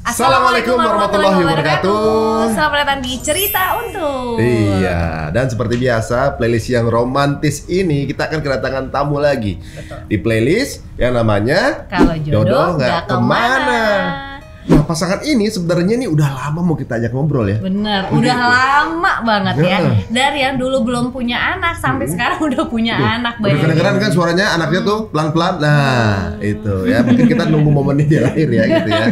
Assalamualaikum warahmatullahi wabarakatuh. Selamat datang di Cerita Untung. Iya, dan seperti biasa playlist yang romantis ini kita akan kedatangan tamu lagi. Betul. Di playlist yang namanya Kalau Jodoh Nggak Kemana. Nah, pasangan ini sebenarnya nih udah lama mau kita ajak ngobrol ya. Bener, udah lama banget ya. Dari yang dulu belum punya anak sampai sekarang udah punya anak. Udah kedengeran kan suaranya anaknya tuh pelan-pelan. Nah, itu ya. Mungkin kita nunggu momennya dia lahir ya gitu ya.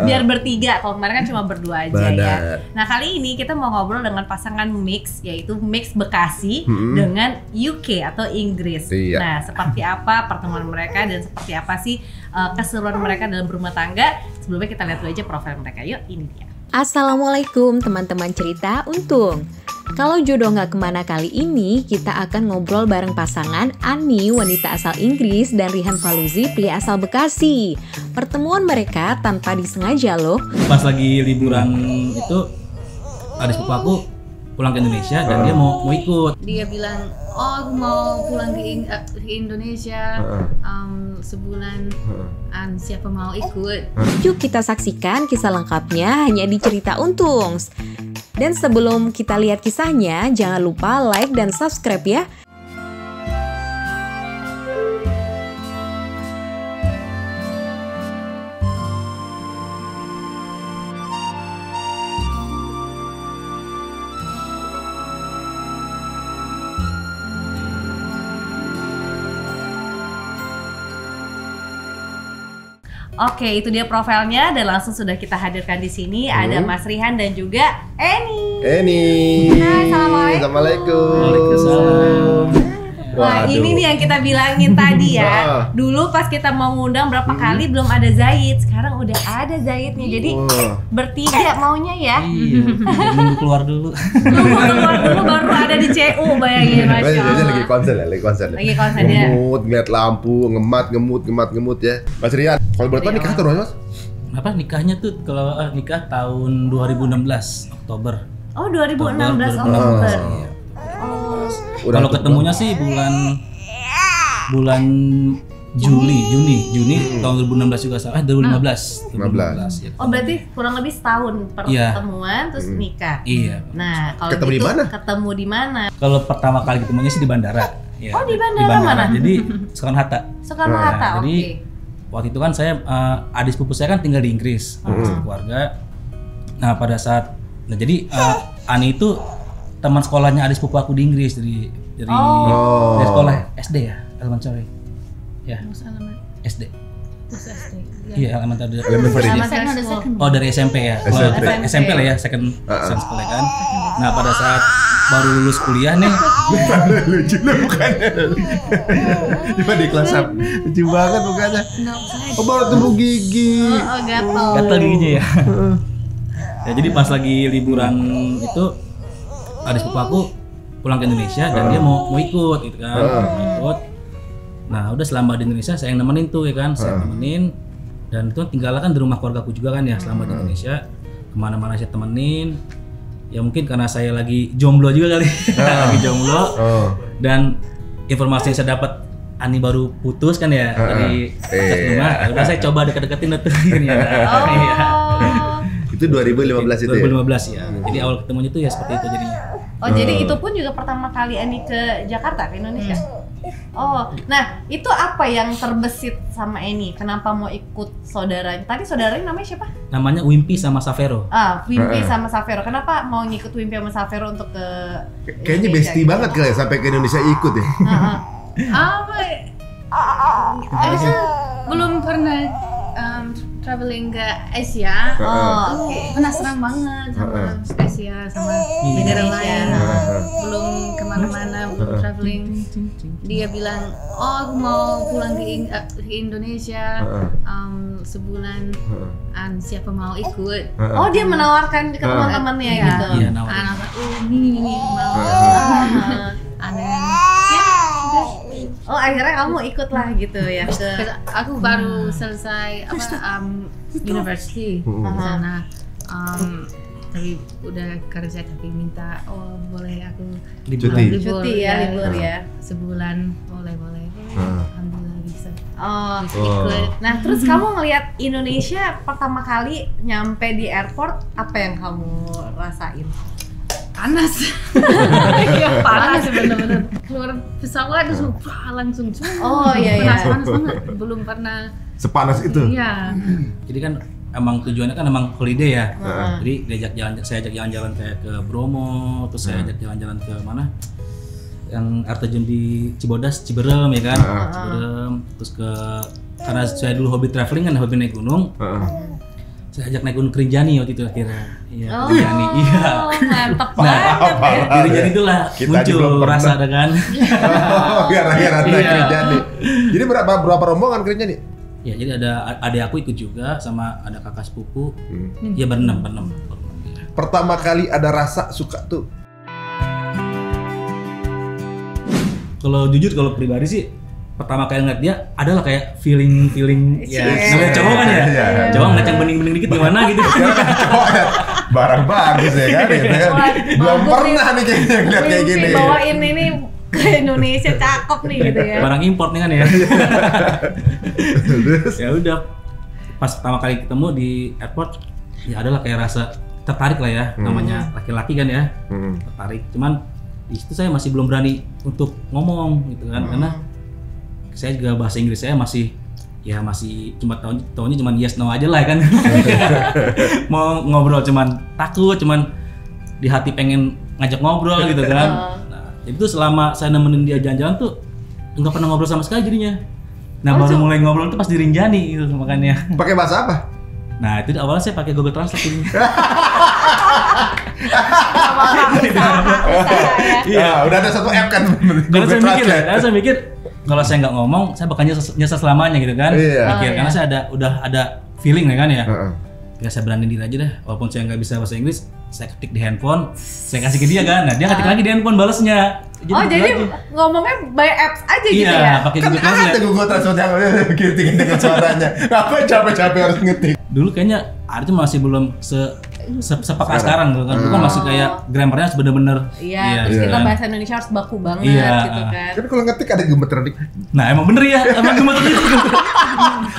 Biar bertiga, kalau kemarin kan cuma berdua aja ya. Nah, kali ini kita mau ngobrol dengan pasangan mix, yaitu mix Bekasi dengan UK atau Inggris. Iya. Nah, seperti apa pertemuan mereka dan seperti apa sih keseruan mereka dalam berumah tangga? Sebelumnya kita lihat dulu aja profil mereka. Yuk, ini dia. Assalamualaikum teman-teman Cerita Untung. Kalau jodoh nggak kemana kali ini, kita akan ngobrol bareng pasangan Ani, wanita asal Inggris, dan Rihan Faluzi, pria asal Bekasi. Pertemuan mereka tanpa disengaja loh. Pas lagi liburan itu, adik sepupu aku pulang ke Indonesia dan dia mau ikut. Dia bilang, oh aku mau pulang ke Indonesia sebulan, siapa mau ikut? Yuk kita saksikan kisah lengkapnya hanya di Cerita Untung. Dan sebelum kita lihat kisahnya, jangan lupa like dan subscribe ya. Oke, itu dia profilnya dan langsung sudah kita hadirkan di sini. Ada Mas Rihan dan juga Eni. Hai, Assalamualaikum. Waalaikumsalam. Wah, ini nih yang kita bilangin tadi ya. Dulu pas kita mau ngundang berapa kali belum ada Zaid. Sekarang udah ada Zaidnya. Jadi bertiga maunya ya. Iya, nunggu keluar dulu. Nunggu keluar dulu baru ada di CU, bayangin. Masya Allah. Lagi konser ya. Lagi konser dia. Ngemut, ngeliat lampu, ngemut ya. Mas Rian, kalau boleh tahu nikah tahun berapa, Mas? Apa nikahnya tuh kalau nikah tahun 2016 Oktober. Oh, 2016 Oktober. Kalau ketemunya sih bulan Juni tahun 2016 juga salah. 2015. Ya. Oh, berarti kurang lebih setahun pertemuan terus nikah. Iya. Nah, kalau ketemu gitu, di mana? ketemu di mana? Kalau pertama kali ketemunya sih di bandara. Ya, oh, di bandara mana? Jadi Soekarno-Hatta. Soekarno-Hatta, oke. Jadi waktu itu kan saya adik sepupu saya kan tinggal di Inggris sama keluarga. Nah, pada saat jadi Ani itu teman sekolahnya adik sepupu aku di Inggris dari sekolah SD ya, elementary. Ya. SD. Iya, elementary. Oh, dari SMP ya. SMP lah ya, second school kan. Nah, pada saat baru lulus kuliah nih. Lucu lah mukanya. Cuma di kelas up. Lucu banget mukanya. Oh, baru tumbuh gigi. Oh, gatel. Gatel giginya ya. Ya, jadi pas lagi liburan itu adik sepupu aku pulang ke Indonesia dan dia mau ikut gitu kan. Ikut. Nah, udah selama di Indonesia saya yang nemenin tuh ya kan. Saya temenin dan itu tinggal kan di rumah keluarga aku juga kan ya selama di Indonesia. Kemana-mana saya temenin. Ya mungkin karena saya lagi jomblo juga kali. Lagi jomblo. Dan informasi yang saya dapat Ani baru putus kan ya dari pacar rumah. Udah saya coba deket-deketin tuh akhirnya. Itu 2015 itu 2015 ya. Jadi awal ketemunya tuh ya seperti itu jadinya. Oh, jadi itu pun juga pertama kali Ani ke Jakarta, ke Indonesia? Oh, nah itu apa yang terbesit sama Eni? Kenapa mau ikut saudaranya? Tadi saudaranya namanya siapa? Namanya Wimpy sama Savero. Wimpy sama Savero. Kenapa mau ngikut Wimpy sama Savero untuk ke kayaknya bestie banget kali ya sampai ke Indonesia ikut ya? Belum pernah traveling ke Asia. Penasaran banget sama Asia, sama negara lain. Belum kemana-mana, belum traveling. Dia bilang, oh aku mau pulang ke Indonesia sebulan, siapa mau ikut? Oh, dia menawarkan ke teman-temannya gitu. Iya, nawarin. Ini mau. Oh, akhirnya kamu ikut lah gitu ya ke. Aku baru selesai university di sana. Tapi udah kerja tapi minta boleh aku cuti ya, libur ya sebulan boleh. Alhamdulillah bisa. Oh, Oh. ikut. Nah, terus kamu ngelihat Indonesia pertama kali nyampe di airport, apa yang kamu rasain? Panas. Iya, Panas bener-bener. Keluar pesawat langsung Oh, iya, iya. panas banget. Belum pernah. Sepanas itu. Iya. Jadi kan emang tujuannya kan emang holiday ya. Heeh. Jadi saya ajak jalan-jalan kayak ke Bromo, terus saya ajak jalan-jalan ke mana? Yang air terjun di Ciberem ya kan? Ciberem, terus karena saya dulu hobi traveling kan, hobi naik gunung. Saya ajak naik gunung Rinjani waktu itu akhirnya. Iya, Oh, Rinjani. Iya. mantep Nah, banget. di Rinjani itulah Kita aja belum muncul pernah. rasa ada kan. Oh, gara-gara naik Iya. Rinjani. Jadi berapa rombongan ke Rinjani? Ya, jadi ada adik aku ikut juga sama ada kakak sepupu. Ya berenam. Iya. Pertama kali ada rasa suka tuh. Kalau jujur kalau pribadi sih pertama kali ngeliat dia adalah kayak feeling ya Cie. namanya cowok kan ya, Iya. cowok ngeliat yang bening-bening dikit gimana gitu. Cowok ya, barang bagus ya kan, gitu kan. Wah, Belum bagus pernah nih kayaknya ngeliat kayak Mimpi gini. bawain ini ke Indonesia cakep nih gitu ya. Barang import nih kan ya. Terus, Ya udah pas pertama kali ketemu di airport ya adalah kayak rasa tertarik lah ya, namanya laki-laki kan ya, tertarik. Cuman di situ saya masih belum berani untuk ngomong gitu kan, karena saya juga bahasa Inggris saya masih cuma tahunya cuma yes no aja lah kan. Mau ngobrol cuman takut, cuman di hati pengen ngajak ngobrol gitu kan. Nah, itu selama saya nemenin dia jalan-jalan tuh nggak pernah ngobrol sama sekali jadinya. Nah, baru mulai ngobrol tuh pas di Rinjani gitu makanya. pakai bahasa apa? Nah, itu awalnya saya pakai Google Translate ini. Iya, udah ada satu app kan. Karena saya mikir kalau saya nggak ngomong, saya bakal nyesel selamanya gitu kan. Iya. Mikir, karena saya udah ada feeling ya kan ya. Heeh. Ya saya berani diri aja deh, walaupun saya nggak bisa bahasa Inggris, saya ketik di handphone, saya kasih ke dia kan. Nah, dia ketik lagi di handphone balesnya. Oh, jadi ngomongnya by apps aja gitu iya, ya? pakai Kan Google ada Translate. Google Translate yang ketik dengan suaranya. Ngapain capek-capek harus ngetik? Dulu kayaknya itu masih belum sepeka sekarang gitu kan. Dulu kan masih kayak grammarnya harus bener-bener. Iya, terus kita kan. bahasa Indonesia harus baku banget Iya. gitu kan. Tapi kalau ngetik ada gemeter dik. Nah, emang bener ya, emang gemeter gitu.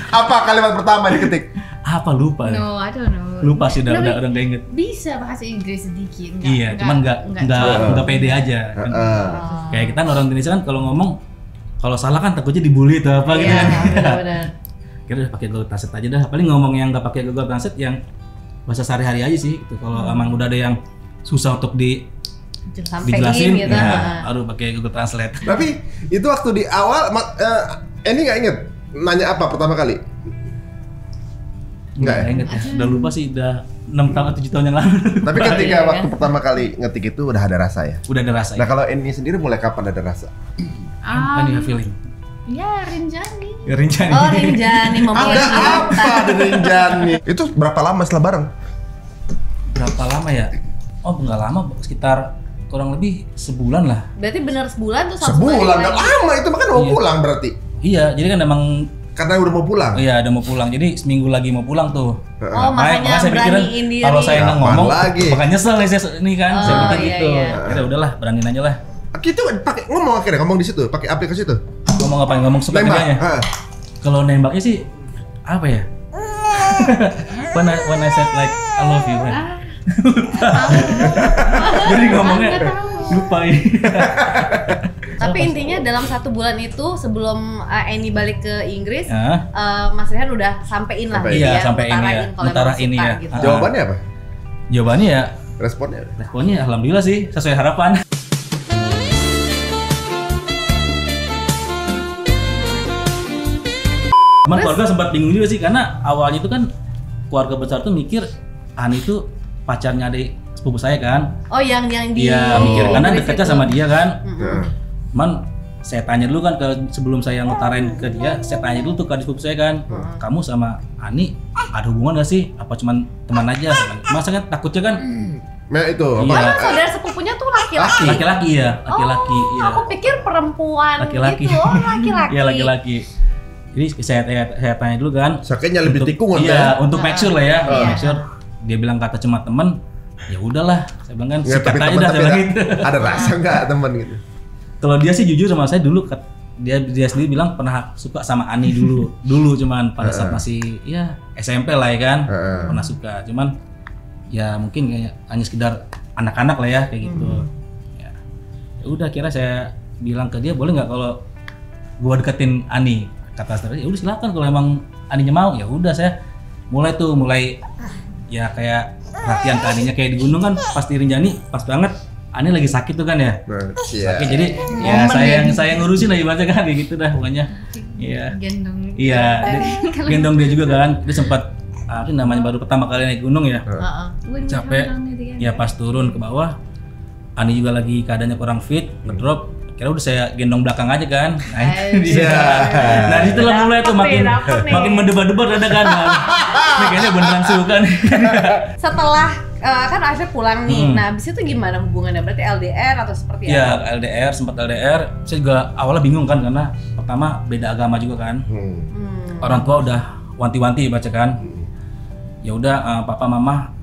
Apa kalimat pertama diketik? Apa lupa ya? No, I don't know. Lupa sih udah nggak inget. Bisa bahasa Inggris sedikit. Iya, cuman nggak pede aja. Kan. Kayak kita orang Indonesia kan kalau ngomong kalau salah kan takutnya dibully atau apa gitu Iya, kan. benar-benar. Kira udah pakai Google Translate aja dah. Paling ngomong yang nggak pakai Google Translate yang bahasa sehari-hari aja sih. Gitu. Kalau emang udah ada yang susah untuk Sampein dijelasin, gitu. ya harus pakai Google Translate. Tapi itu waktu di awal, ini nggak inget nanya apa pertama kali? Nggak ya? Inget ya. Udah lupa sih, udah 6 tahun atau 7 tahun yang lalu. Tapi ketika Iya. waktu pertama kali ngetik itu udah ada rasa ya? Udah ada rasa. Nah kalau ini sendiri mulai kapan ada rasa? Kan ya feeling. Ya, Rinjani. Ya Rinjani. Oh, Rinjani Ada mempunyai apa di Rinjani? Itu berapa lama setelah bareng? Berapa lama ya? Oh, nggak lama, sekitar kurang lebih sebulan lah. Berarti bener sebulan tuh langsung Sebulan, balik nggak lagi. lama itu makan mau Iya. pulang berarti. Iya, jadi kan emang Karena udah mau pulang. iya udah mau pulang. Jadi seminggu lagi mau pulang tuh. Oh, makanya saya pikiran beraniin diri. kalau saya nggak Kapan ngomong, lagi? bakal nyesel nih saya ini kan. Saya Oh, pikir iya, gitu. iya. Ya udahlah, beraniin aja lah. Gitu pakai ngomong akhirnya ngomong di situ, pakai aplikasi itu. Ngomong apa? Ngomong suka Nembak. kerjanya. Hah. Kalau nembaknya sih apa ya? when I said like I love you kan. Jadi ngomongnya lupa ini. Tapi intinya dalam 1 bulan itu sebelum Annie balik ke Inggris, Ya. Mas Rehan udah sampein lah Sampein. gitu Iya, ya, sampein ya. ngutarain kalau Ngutarain emang suka ya. gitu. Ah. Jawabannya apa? Jawabannya ya Responnya? responnya alhamdulillah sih sesuai harapan. Cuman keluarga sempat bingung juga sih karena awalnya itu kan keluarga besar tuh mikir Ani itu pacarnya adik sepupu saya kan. Oh, yang di Iya mikir karena Inggris dekatnya itu. sama dia kan. Heeh. Cuman saya tanya dulu kan sebelum saya ngutarain ke dia, saya tanya dulu tuh ke adik sepupu saya kan, kamu sama Ani ada hubungan gak sih? Apa cuman teman aja? Masa kan takutnya kan Nah itu Iya. apa? Kan saudara sepupunya tuh laki-laki. laki-laki ya, laki-laki Oh, iya. aku pikir perempuan Laki-laki. gitu. Oh, laki-laki. Iya laki-laki. Jadi saya tanya dulu kan. Sakitnya lebih tikung kan? Iya, untuk make sure lah ya. Iya. Make sure. Dia bilang kata cuma teman, ya udahlah. Saya bilang kan Ya, sikat tapi aja teman dah tapi saya bilang gitu. ada rasa nggak teman gitu? Kalau dia sih jujur sama saya dulu dia sendiri bilang pernah suka sama Ani dulu cuman pada saat masih ya SMP lah ya kan, pernah suka, cuman ya mungkin kayak hanya sekedar anak-anak lah ya kayak gitu. Ya udah, kira saya bilang ke dia, boleh nggak kalau gua deketin Ani? Kata saudara, ya udah silakan, kalau emang Aninya mau. Ya udah, saya mulai ya kayak perhatian ke Aninya, kayak di gunung kan pas di Rinjani pas banget Ani lagi sakit tuh kan ya. Sakit, jadi ya saya ngurusin lah ibaratnya kan, kayak gitu dah pokoknya. Iya. Gendong. Iya, gendong dia juga kan. Dia sempat namanya baru pertama kali naik gunung ya. Capek. Ya pas turun ke bawah, Ani juga lagi keadaannya kurang fit, ngedrop. Kira udah saya gendong belakang aja kan. Nah itu dia. Nah disitulah mulai tuh makin mendebar-debar ada kan. Ini kayaknya beneran suka nih. Setelah kan Asya pulang nih, nah abis itu gimana hubungannya? Berarti LDR atau seperti apa? Ya LDR, sempat LDR. Saya juga awalnya bingung kan, karena pertama beda agama juga kan. Orang tua udah wanti-wanti baca kan. Ya udah, papa mama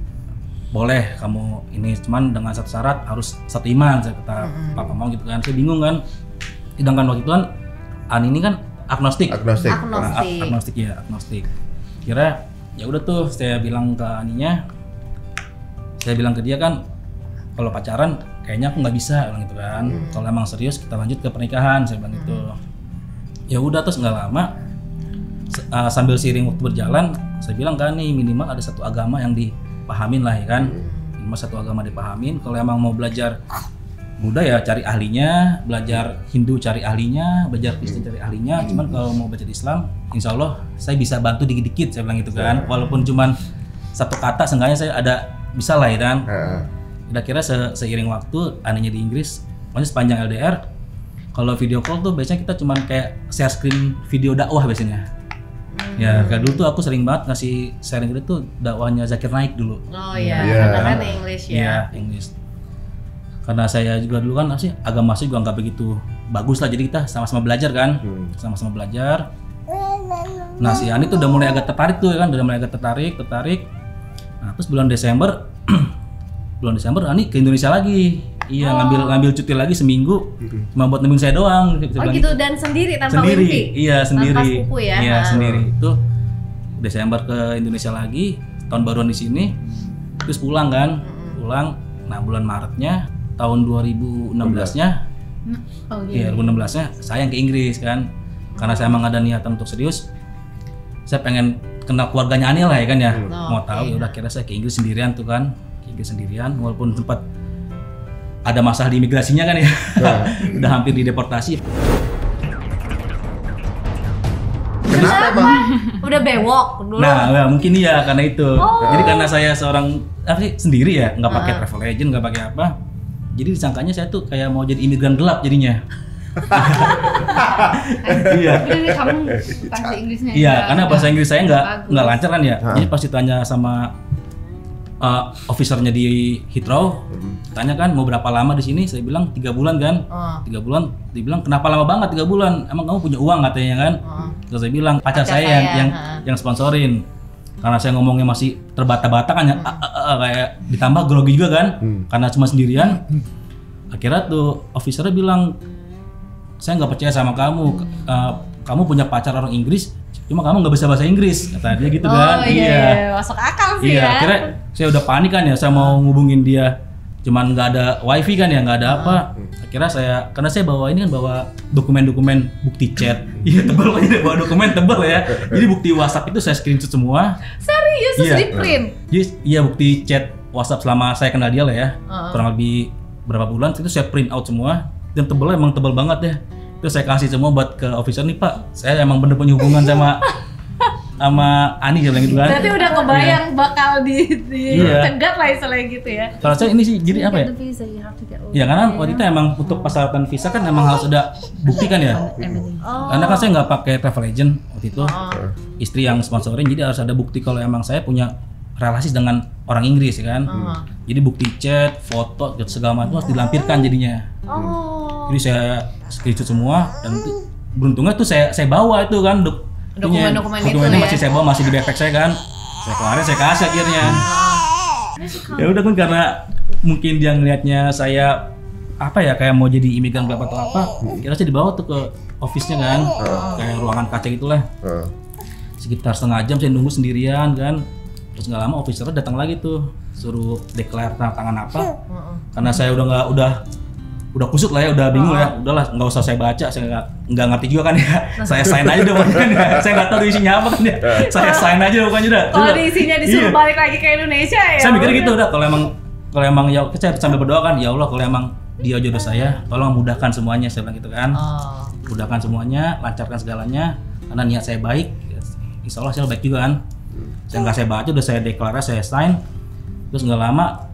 boleh kamu ini, cuman dengan satu syarat, harus satu iman, saya kata papa mau gitu kan. Saya bingung kan, sedangkan waktu itu kan Ani ini kan agnostik. Agnostik. Kira ya udah tuh, saya bilang ke Aninya, saya bilang ke dia kan, kalau pacaran kayaknya aku nggak bisa, bilang gitu kan. Kalau emang serius kita lanjut ke pernikahan, saya bilang gitu. Ya udah, terus nggak lama sambil seiring waktu berjalan, saya bilang kan nih, minimal ada satu agama yang dipahamin lah ya kan. Minimal satu agama dipahamin. Kalau emang mau belajar Buddha ya cari ahlinya, belajar Hindu cari ahlinya, belajar Kristen cari ahlinya. Cuman kalau mau belajar Islam, insya Allah saya bisa bantu dikit-dikit, saya bilang gitu kan. Walaupun cuman satu kata, seenggaknya saya ada bisa lah ya kan. Udah, kira seiring waktu Aninya di Inggris, makanya sepanjang LDR kalau video call tuh biasanya kita cuman kayak share screen video dakwah biasanya. Ya kayak dulu tuh aku sering banget ngasih sharing gitu tuh dakwahnya Zakir Naik dulu. Oh iya, karena kan English ya. Iya, English. Karena saya juga dulu kan sih agama saya juga nggak begitu bagus lah, jadi kita sama-sama belajar kan, sama-sama belajar. Nah si Ani tuh udah mulai agak tertarik tuh ya kan, udah mulai agak tertarik. Nah terus bulan Desember Ani ke Indonesia lagi. Iya, ngambil cuti lagi seminggu, cuma buat nemenin saya doang. Oh gitu, dan sendiri tanpa Winky? Iya sendiri. Tanpa sepupu ya? Iya sendiri. Itu Desember ke Indonesia lagi, tahun baruan di sini, terus pulang kan, pulang. Nah bulan Maretnya tahun 2016-nya, iya 2016-nya saya yang ke Inggris kan, karena saya emang ada niatan untuk serius. Saya pengen kenal keluarganya Ani lah ya kan ya, mau tahu. Ya udah, kira saya ke Inggris sendirian tuh kan, ke Inggris sendirian, walaupun sempat ada masalah di imigrasinya kan ya, udah hampir dideportasi. Kenapa Bang? Udah bewok dulu. Nah, mungkin iya karena itu. Jadi karena saya seorang sendiri ya, nggak pakai travel agent, nggak pakai apa. Jadi disangkanya saya tuh kayak mau jadi imigran gelap jadinya. Iya. Kamu bahasa Inggrisnya. Iya, karena bahasa Inggris saya nggak lancar kan ya. Jadi pasti tanya sama officernya di Heathrow, tanya kan mau berapa lama di sini, saya bilang 3 bulan kan. 3 bulan, dibilang kenapa lama banget 3 bulan, emang kamu punya uang katanya kan. Terus saya bilang pacar saya yang sponsorin, karena saya ngomongnya masih terbata-bata kan ya, kayak ditambah grogi juga kan, karena cuma sendirian. Akhirnya tuh officernya bilang, saya nggak percaya sama kamu, kamu punya pacar orang Inggris, cuma kamu nggak bisa bahasa Inggris, kata dia gitu kan. Iya, masuk akal sih ya. Akhirnya saya udah panik kan ya, saya mau ngubungin dia, cuman nggak ada wifi kan ya, nggak ada apa. Akhirnya karena saya bawa ini kan, bawa dokumen-dokumen bukti chat, iya tebal aja, bawa dokumen tebal ya. Jadi bukti WhatsApp itu saya screenshot semua. Serius? Terus di print? Iya, bukti chat WhatsApp selama saya kenal dia lah ya, kurang lebih berapa bulan, itu saya print out semua, dan tebalnya emang tebal banget ya. Terus saya kasih semua buat ke officer, nih Pak, saya emang bener punya hubungan sama Ani, bilang gitu kan. Berarti udah kebayang bakal dicegat lah istilahnya gitu ya. Kalau saya ini sih jadi apa ya? Ya karena waktu itu emang untuk persyaratan visa kan emang harus ada bukti kan ya. Karena kan saya nggak pakai travel agent waktu itu, istri yang sponsorin, jadi harus ada bukti kalau emang saya punya relasi dengan orang Inggris ya kan. Jadi bukti chat, foto, segala macam harus dilampirkan jadinya. Jadi saya screenshot semua, dan beruntungnya tuh saya bawa itu kan dokumen-dokumennya masih saya bawa, masih di backpack saya kan. Saya keluarin, saya kasih akhirnya. Ya udah kan, karena mungkin dia ngelihatnya saya apa ya, kayak mau jadi imigran gelap atau apa, kira saya dibawa tuh ke office-nya kan, kayak ruangan kaca gitulah. Sekitar setengah jam saya nunggu sendirian kan, terus nggak lama officer datang lagi tuh, suruh declare tanda tangan apa, karena saya udah kusut lah ya, udah bingung ya, udahlah nggak usah saya baca, saya nggak ngerti juga kan ya, saya sign aja udah pokoknya kan, saya nggak tahu isinya apa kan ya, saya sign aja pokoknya udah. Kalau isinya disuruh balik lagi ke Indonesia ya. Saya mikir gitu udah, kalau emang ya saya sambil berdoa kan, ya Allah kalau emang dia jodoh saya, tolong mudahkan semuanya, saya bilang gitu kan, mudahkan semuanya, lancarkan segalanya, karena niat saya baik. Insya Allah saya baik juga kan. Saya baca, udah saya deklarasi, saya sign. Terus nggak lama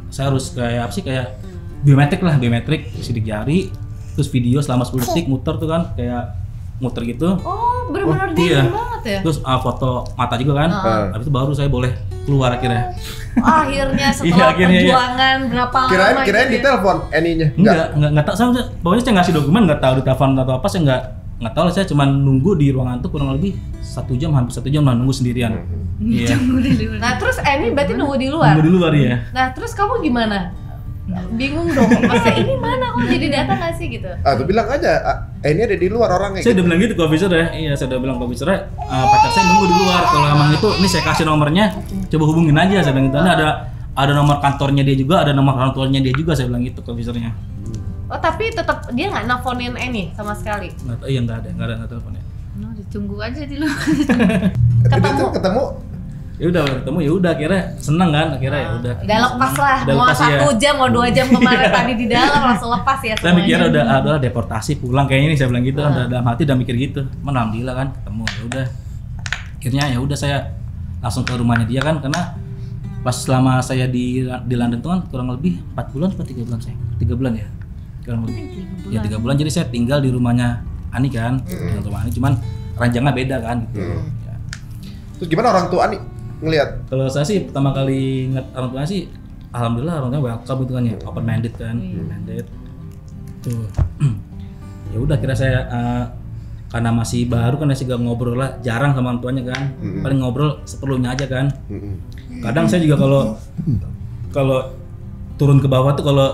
saya harus kayak biometrik, sidik jari, terus video selama 10 detik muter tuh kan, kayak muter gitu. Oh, benar-benar dingin banget ya. Terus foto mata juga kan. Habis itu baru saya boleh keluar akhirnya. Akhirnya setelah perjuangan berapa lama? Kirain di telepon Eninya. Enggak tahu, saya pokoknya saya ngasih dokumen, nggak tahu di telepon atau apa, saya nggak tahu, saya cuma nunggu di ruangan tuh kurang lebih hampir 1 jam nunggu sendirian. Iya. Nah terus Eni berarti nunggu di luar? Nunggu di luar ya. Nah terus kamu gimana? Bingung dong, masa ini mana kok jadi datang nggak sih gitu? Tuh bilang aja, Eni ada di luar orangnya. Saya gitu. udah bilang gitu ke officer ya, iya saya udah bilang ke officer ya, pacar saya nunggu di luar, kalau emang itu, ini saya kasih nomornya, coba hubungin aja, saya bilang gitu. Ada nomor kantornya dia juga, ada nomor orang tuanya dia juga, saya bilang gitu ke officernya. Oh tapi tetap dia nggak nelfonin Eni sama sekali? Iya nggak ada teleponnya. No, ditunggu aja di luar. Ketemu. Ya udah akhirnya seneng kan, akhirnya ya udah. Udah lepas lah, Udah mau lepas, 1 jam, mau 2 jam kemarin tadi di dalam langsung lepas ya Saya semuanya. mikir udah deportasi pulang kayaknya nih, saya bilang gitu, udah dalam hati udah mikir gitu. Cuman alhamdulillah kan ketemu, ya udah. Akhirnya ya udah saya langsung ke rumahnya dia kan, karena pas selama saya di London tuh kan kurang lebih 4 bulan atau 3 bulan saya. 3 bulan ya. Kurang lebih. Ya 3 bulan, jadi saya tinggal di rumahnya Ani kan, di rumah Ani, cuman ranjangnya beda kan gitu. Ya. Terus gimana orang tua Ani ngelihat? Kalau saya sih pertama kali ingat orang tua sih, alhamdulillah orang tua welcome gitu kan ya, open minded kan, minded. Tuh. Ya udah, kira saya karena masih baru kan, masih gak ngobrol lah, jarang sama orang tuanya kan, paling ngobrol seperlunya aja kan. Kadang saya juga kalau turun ke bawah tuh, kalau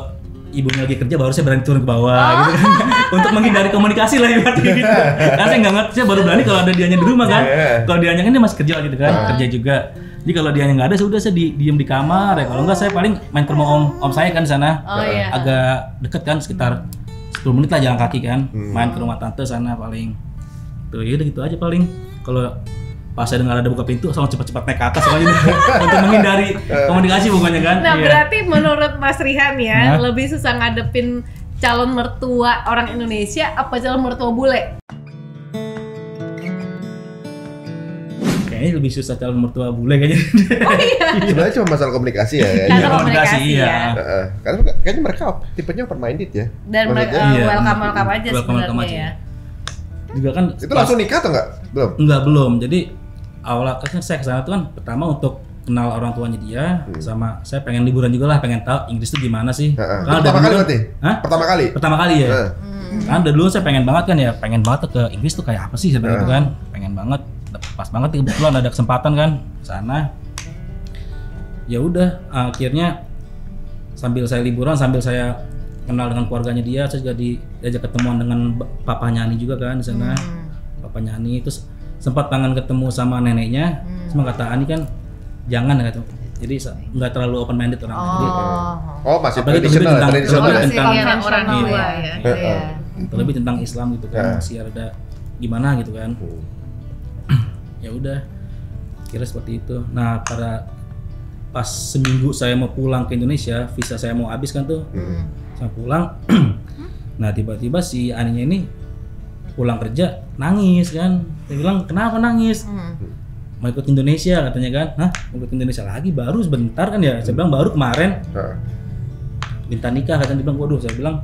ibunya lagi kerja baru saya berani turun ke bawah gitu kan, untuk menghindari komunikasi lah ibaratnya gitu. Karena saya nggak ngerti, saya baru berani kalau ada dianya di rumah kan. Kalau dianya kan dia masih kerja gitu kan, kerja juga. Jadi kalau dianya nggak ada, sudah saya diem di kamar ya. Kalau nggak saya paling main ke rumah om saya kan di sana, agak deket kan, sekitar 10 menit lah jalan kaki kan, main ke rumah tante sana paling. Tuh ya udah gitu aja paling. Kalau pas saya dengar ada buka pintu, langsung cepat-cepat naik ke atas pokoknya untuk menghindari komunikasi pokoknya kan. Nah berarti menurut Mas Rihan ya, lebih susah ngadepin calon mertua orang Indonesia apa calon mertua bule? Kayaknya lebih susah calon mertua bule kayaknya. Oh iya. Sebenarnya cuma masalah komunikasi ya. Karena komunikasi ya. Karena kayaknya mereka tipenya open minded ya. Dan mereka welcome aja sebenarnya ya. Juga kan itu langsung nikah atau enggak? Belum. Jadi awalnya saya kesana tuh kan pertama untuk kenal orang tuanya dia, sama saya pengen liburan juga lah, pengen tahu Inggris tuh gimana sih. Pertama kali berarti? Pertama kali ya? Kan udah dulu saya pengen banget ke Inggris tuh kayak apa sih sebenarnya itu kan, pengen banget, pas banget kebetulan ada kesempatan kan sana. Ya udah akhirnya sambil saya liburan, sambil saya kenal dengan keluarganya dia, saya juga diajak ketemuan dengan papanya Ani juga kan di sana. Papanya Ani, terus sempat pengen ketemu sama neneknya, cuma kata Ani kan jangan gitu. Jadi nggak terlalu open minded orang. Jadi, masih tradisional tentang orang tua ya. Terlebih tentang Islam gitu kan, masih ada gimana gitu kan. Ya udah, kira seperti itu. Nah pas seminggu saya mau pulang ke Indonesia, visa saya mau habis kan tuh, saya pulang. Nah tiba-tiba si Aninya ini pulang kerja nangis kan. Saya bilang kenapa nangis? Mau ikut Indonesia katanya kan. Hah? Mau ikut Indonesia lagi? Baru sebentar kan ya. Saya bilang baru kemarin. Minta nikah katanya. Dia bilang waduh, saya bilang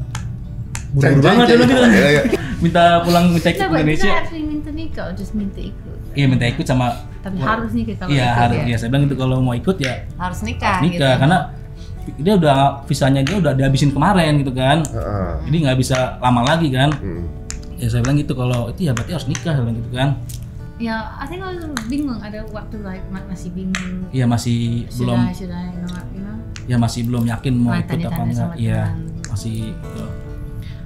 buru-buru banget dia bilang gitu. Minta ikut Indonesia. Kita minta nikah, just minta ikut. Iya minta ikut sama. Tapi harus nikah kalau iya, ikut harus, ya. Iya saya bilang itu kalau mau ikut ya harus nikah gitu. Karena dia visanya dia udah dihabisin kemarin gitu kan. Jadi nggak bisa lama lagi kan. Ya saya bilang gitu, kalau itu ya berarti harus nikah gitu kan. Ya, I think I bingung, ada waktu masih bingung. Iya masih belum. Ya masih belum yakin mau ikut apa enggak. Iya masih gitu.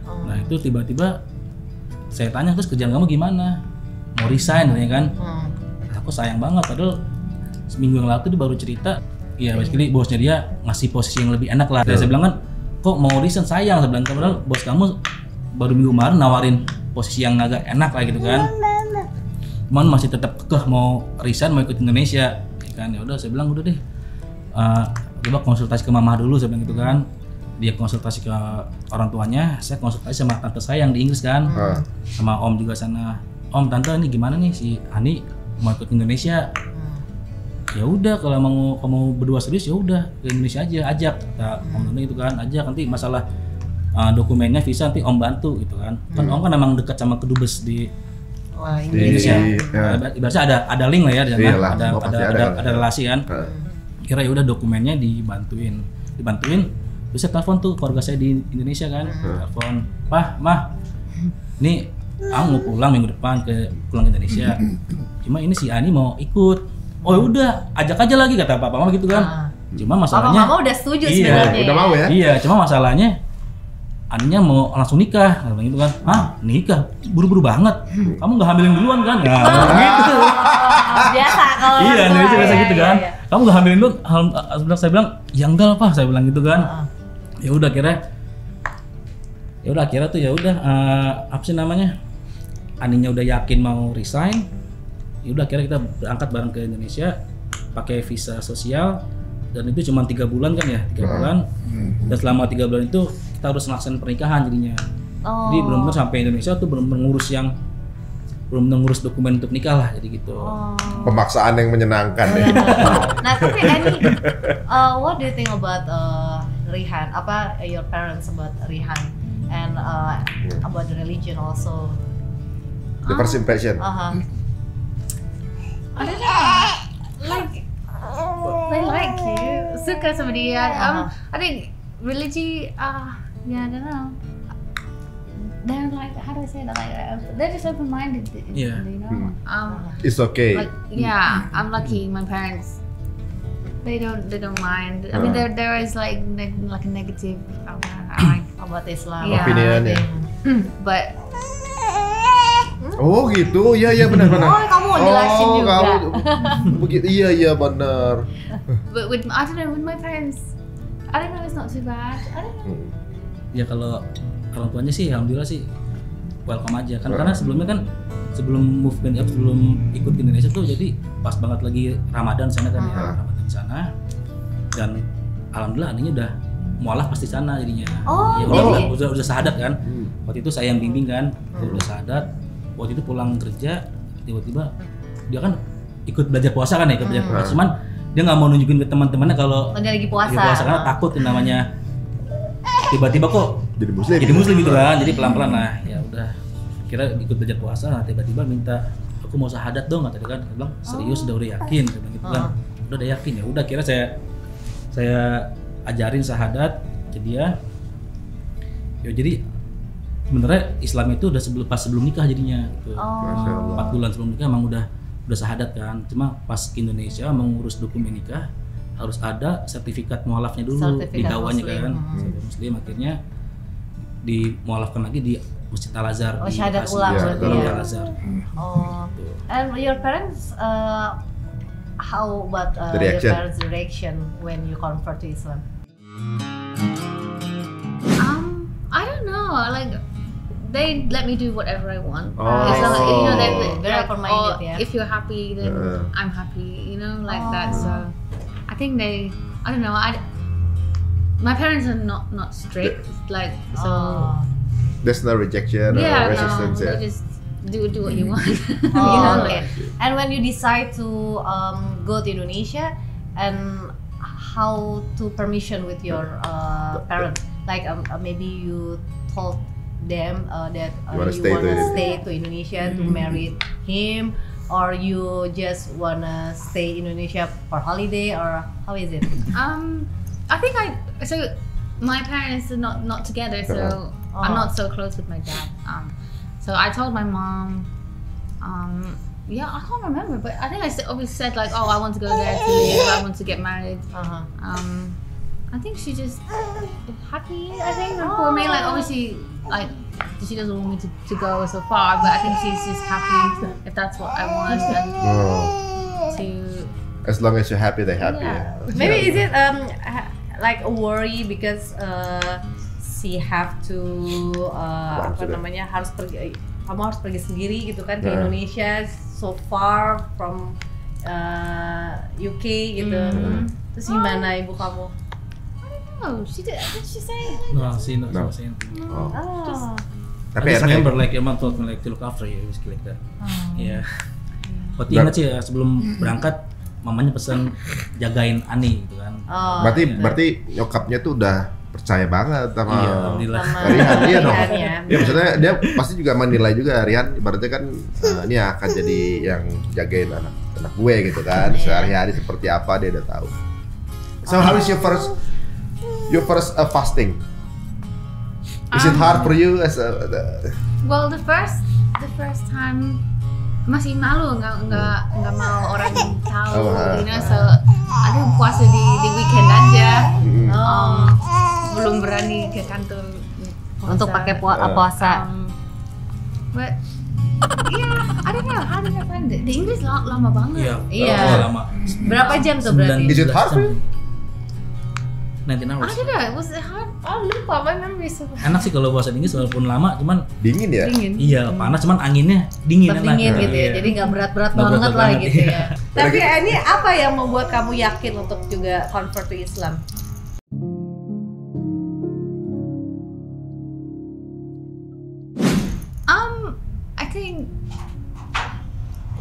Nah itu tiba-tiba saya tanya terus kerjaan kamu gimana, mau resign ya kan. Aku sayang banget, padahal seminggu yang lalu dia baru cerita, ya basically bosnya dia ngasih posisi yang lebih enak lah. Saya bilang kan, kok mau resign, sayang. Saya bilang, padahal bos kamu baru minggu kemarin nawarin posisi yang agak enak lah gitu kan. Cuman masih tetap kekeh mau resign, mau ikut Indonesia kan. Ya udah, saya bilang udah deh, coba konsultasi ke mama dulu, saya bilang gitu kan. Dia konsultasi ke orang tuanya, saya konsultasi sama tante saya yang di Inggris kan, sama om juga sana. Om, tante ini gimana nih si Ani mau ikut Indonesia? Ya udah, kalau mau berdua serius ya udah ke Indonesia aja, ajak kata om tante gitu kan, ajak, nanti masalah dokumennya visa nanti om bantu gitu kan. Kan om kan emang dekat sama kedubes di Indonesia. Ibaratnya ada link lah ya di sana, ada relasi kan. Kira ya udah dokumennya dibantuin. Terus saya telepon tuh keluarga saya di Indonesia kan, telepon, Pah, Mah, ini aku mau pulang minggu depan pulang ke Indonesia. Cuma ini si Ani mau ikut. Oh udah, ajak aja lagi kata Papa Mama gitu kan. Cuma masalahnya, Papa Mama udah setuju sebenarnya. Udah mau ya? Iya, cuma masalahnya Aninya mau langsung nikah, kata gitu kan. Hah, nikah? Buru-buru banget. Kamu nggak hamilin duluan kan? Nah, gitu. Biasa kalau iya, Indonesia biasa gitu kan. Kamu nggak hamilin duluan? Saya bilang, ya enggak lah Pak, saya bilang gitu kan. Ya udah akhirnya tuh ya udah apa sih namanya, Aninya udah yakin mau resign. Ya udah akhirnya kita berangkat bareng ke Indonesia pakai visa sosial, dan itu cuma 3 bulan kan ya, 3 bulan. Dan selama 3 bulan itu kita harus melaksanakan pernikahan jadinya. Jadi benar-benar sampai Indonesia tuh benar-benar ngurus dokumen untuk nikah lah, jadi gitu. Pemaksaan yang menyenangkan ya. Nah tapi Ani, what do you think about Rihan? Apa your parents about Rihan and about the religion also? The first impression. Uh-huh. I don't know. Like they like you. Suka sama dia. I think religion. Yeah, I don't know. They're like, how do I say that? Like, they're just open-minded. Yeah. You know. It's okay. Like, yeah, I'm lucky. My parents, they don't mind. I mean, there is like a negative About Islam. Yeah. Opinion ya. But Oh gitu, iya benar. Oh kamu mau jelasin juga. Begitu, iya benar. But with I don't know, with my parents, I don't know, it's not too bad. I don't know. Ya kalau orang tuanya sih alhamdulillah sih welcome aja kan, karena sebelumnya kan sebelum ikut ke Indonesia tuh jadi pas banget lagi Ramadan sana kan ya, Ramadan sana, dan alhamdulillah Aninya udah mualaf pasti sana jadinya. Udah sahadat kan. Waktu itu saya yang bimbing kan, udah sahadat. Waktu itu pulang kerja tiba-tiba dia kan ikut belajar puasa kan ya, cuman dia nggak mau nunjukin ke teman-temannya kalau dia lagi puasa. Karena takut namanya tiba-tiba kok jadi muslim gitu kan. Jadi pelan-pelan lah, ya udah kira ikut belajar puasa, nah tiba-tiba minta aku mau sahadat dong, kata dia kan. Dia bilang serius, udah yakin, dia bilang gitu kan. Udah yakin, ya udah kira saya ajarin sahadat ke dia. Ya jadi sebenarnya Islam itu udah sebelum nikah jadinya gitu. 4 bulan sebelum nikah emang udah sahadat kan. Cuma pas ke Indonesia mengurus dokumen nikah harus ada sertifikat mualafnya dulu, dikawanya kan. Muslim akhirnya dimualafkan lagi di Masjid Al Azhar. Syahadat ulang berarti ya. Al Azhar. And your parents how about your parents' reaction when you convert to Islam? I don't know, like they let me do whatever I want. It's like, you know, they very open-minded, yeah. If you're happy, then I'm happy. You know, like that. So I think I don't know. My parents are not strict, like so. There's no rejection or resistance. They just do what you want. Okay. And when you decide to go to Indonesia, and how to permission with your parents? Like maybe you told them that you wanna stay to Indonesia to marry him, or you just wanna stay in Indonesia for holiday, or how is it? I think so my parents are not together, so I'm not so close with my dad. So I told my mom, yeah, I can't remember, but I think I always said like, oh, I want to go there to live, I want to get married. I think she just happy. I think for me, like obviously, like she doesn't want me to go so far, but I think she's just happy if that's what I want and to. As long as you're happy, they're happy. Yeah. Maybe is it like a worry because she have to apa namanya harus pergi, kamu harus pergi sendiri gitu kan ke Indonesia, so far from UK gitu. Terus gimana ibu kamu? Oh, she did. Did she say? No, she not No. saying. Tapi I just enak ya. remember like your mom told me like to look after you, basically like that. Iya. Waktu ingat sih ya, sebelum berangkat mamanya pesan jagain Ani gitu kan. Berarti nyokapnya tuh udah percaya banget sama alhamdulillah. Rihan. Iya dong. Ya. Ya maksudnya dia pasti juga menilai juga Rihan ibaratnya kan ini akan jadi yang jagain anak gue gitu kan. Sehari-hari seperti apa dia udah tahu. So how is your first fasting? Is it hard for you as a Well, the first time masih malu nggak mau orang tahu, you know, so ada puasa di weekend aja, belum berani ke kantor puasa. Untuk pakai puasa. But yeah, I don't know how did I find it. The English lama banget. Iya. Lama. Berapa jam tuh berarti? Is it hard for you? 19 hours. I don't know, was it hard? Oh lupa, my memory is so bad. Enak sih kalau puasa Inggris walaupun lama, cuman Dingin ya? Dingin. iya panas, cuman anginnya dingin enak. Dingin gitu ya, Iya. jadi nggak berat-berat Nggak banget lah berat-berat gitu banget, ya. Tapi ini apa yang membuat kamu yakin untuk juga convert to Islam? I think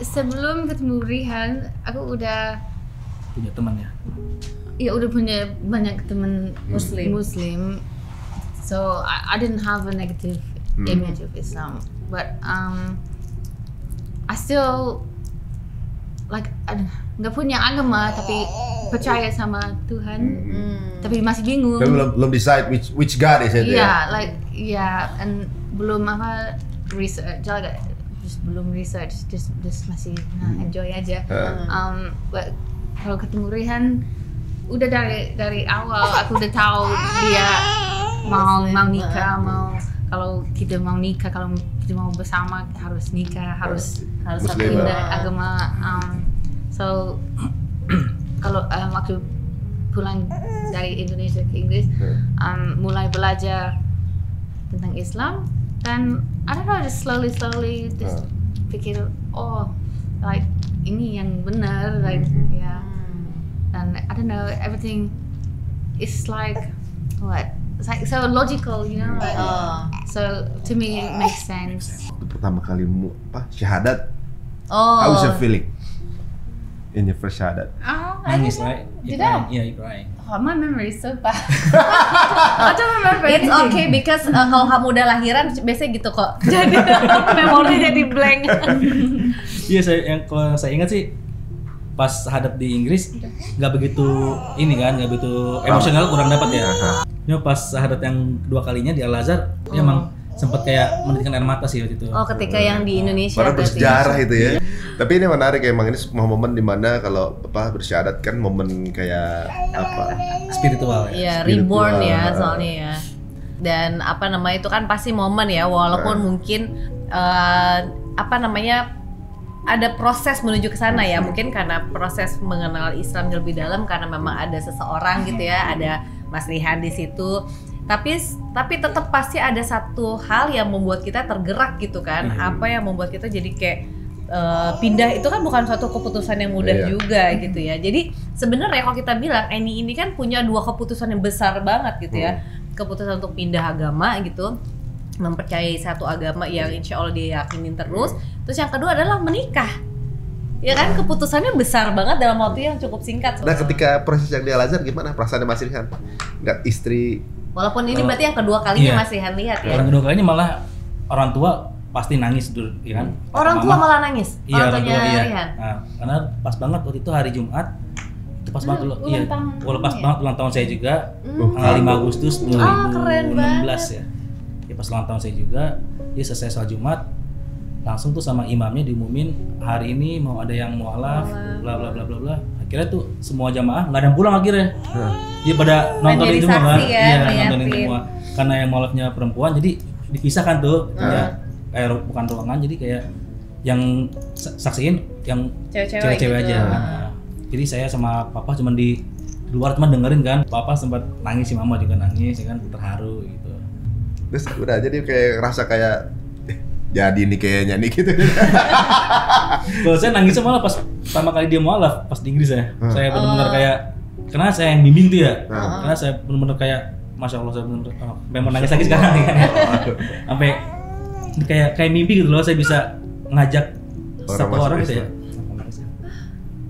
sebelum ketemu Rihan, aku udah Punya teman ya. udah punya banyak teman Muslim. So I didn't have a negative image of Islam, but I still like nggak punya agama tapi percaya sama Tuhan, tapi masih bingung. Tapi belum decide which God is it ya? And belum research juga, just belum research, just masih enjoy aja. But kalau ketemu Rihan, udah dari awal aku udah tahu dia mau nikah, kalau kita mau nikah, kalau kita mau bersama harus nikah, harus pindah agama. So kalau waktu pulang dari Indonesia ke Inggris, mulai belajar tentang Islam, dan I don't know, just slowly just pikir, like ini yang benar, like and I don't know, everything is like it's like so logical, you know, like, so to me it makes sense. Waktu pertama kali syahadat, how was your feeling in your first syahadat? Nangis right? Did I? Yeah, you crying. Oh, my memory is so bad. I don't remember It's anything. okay because kalau kamu udah lahiran biasanya gitu kok. Jadi memori jadi blank. Iya, kalau saya ingat sih pas hadap di Inggris nggak begitu ini kan, nggak begitu emosional, kurang dapat ya. Cuma pas hadap yang kedua kalinya di Al Azhar, dia emang sempat kayak menitikkan air mata sih waktu itu. Oh, ketika yang di Indonesia. Baru bersejarah itu ya. Tapi ini menarik, emang ini sebuah momen dimana kalau bersyahadat kan momen kayak spiritual ya. Iya, reborn ya soalnya ya. Dan itu kan pasti momen ya, walaupun mungkin ada proses menuju ke sana ya, mungkin karena proses mengenal Islam lebih dalam karena memang ada seseorang gitu ya, ada Mas Rihan di situ. Tapi tetap pasti ada satu hal yang membuat kita tergerak gitu kan. Apa yang membuat kita jadi kayak pindah itu kan bukan suatu keputusan yang mudah juga gitu ya. Jadi sebenarnya kalau kita bilang ini kan punya dua keputusan yang besar banget gitu ya. Keputusan untuk pindah agama gitu, mempercayai satu agama yang insya Allah dia yakinin terus. Terus yang kedua adalah menikah. Ya kan, keputusannya besar banget dalam waktu yang cukup singkat. Nah, ketika proses yang di Al Azhar gimana perasaan Mas Rihan? Nggak istri. Walaupun ini berarti yang kedua kalinya Mas Rihan lihat ya. Yang kedua kalinya malah orang tua pasti nangis dulu, ya kan? Orang tua malah nangis. Iya, orang tua Rihan. Nah, karena pas banget waktu itu hari Jumat. Itu pas banget dulu. Iya. Pas banget ulang tahun saya juga. Tanggal 5 Agustus 2016 ya. Ya pas ulang tahun saya juga, dia selesai sholat Jumat, langsung tuh sama imamnya diumumin hari ini mau ada yang mualaf, bla bla bla bla bla. Akhirnya tuh semua jamaah nggak ada yang pulang akhirnya. Dia pada nonton itu semua kan? Iya, nontonin semua. Karena yang mualafnya perempuan, jadi dipisahkan tuh, ya kayak bukan ruangan, jadi kayak yang saksiin yang cewek-cewek gitu. aja. Jadi saya sama papa cuma di luar cuma dengerin kan, papa sempat nangis, si mama juga nangis, ya kan, terharu gitu. Terus udah jadi kayak rasa kayak jadi nih kayaknya nih gitu. Kalau saya nangisnya malah pas pertama kali dia mualaf pas di Inggris ya. Saya benar-benar kayak karena saya yang bimbing tuh ya. Karena saya benar-benar kayak Masya Allah, saya benar-benar memang nangis lagi sekarang nih kan. Sampai kayak mimpi gitu loh, saya bisa ngajak satu orang gitu ya.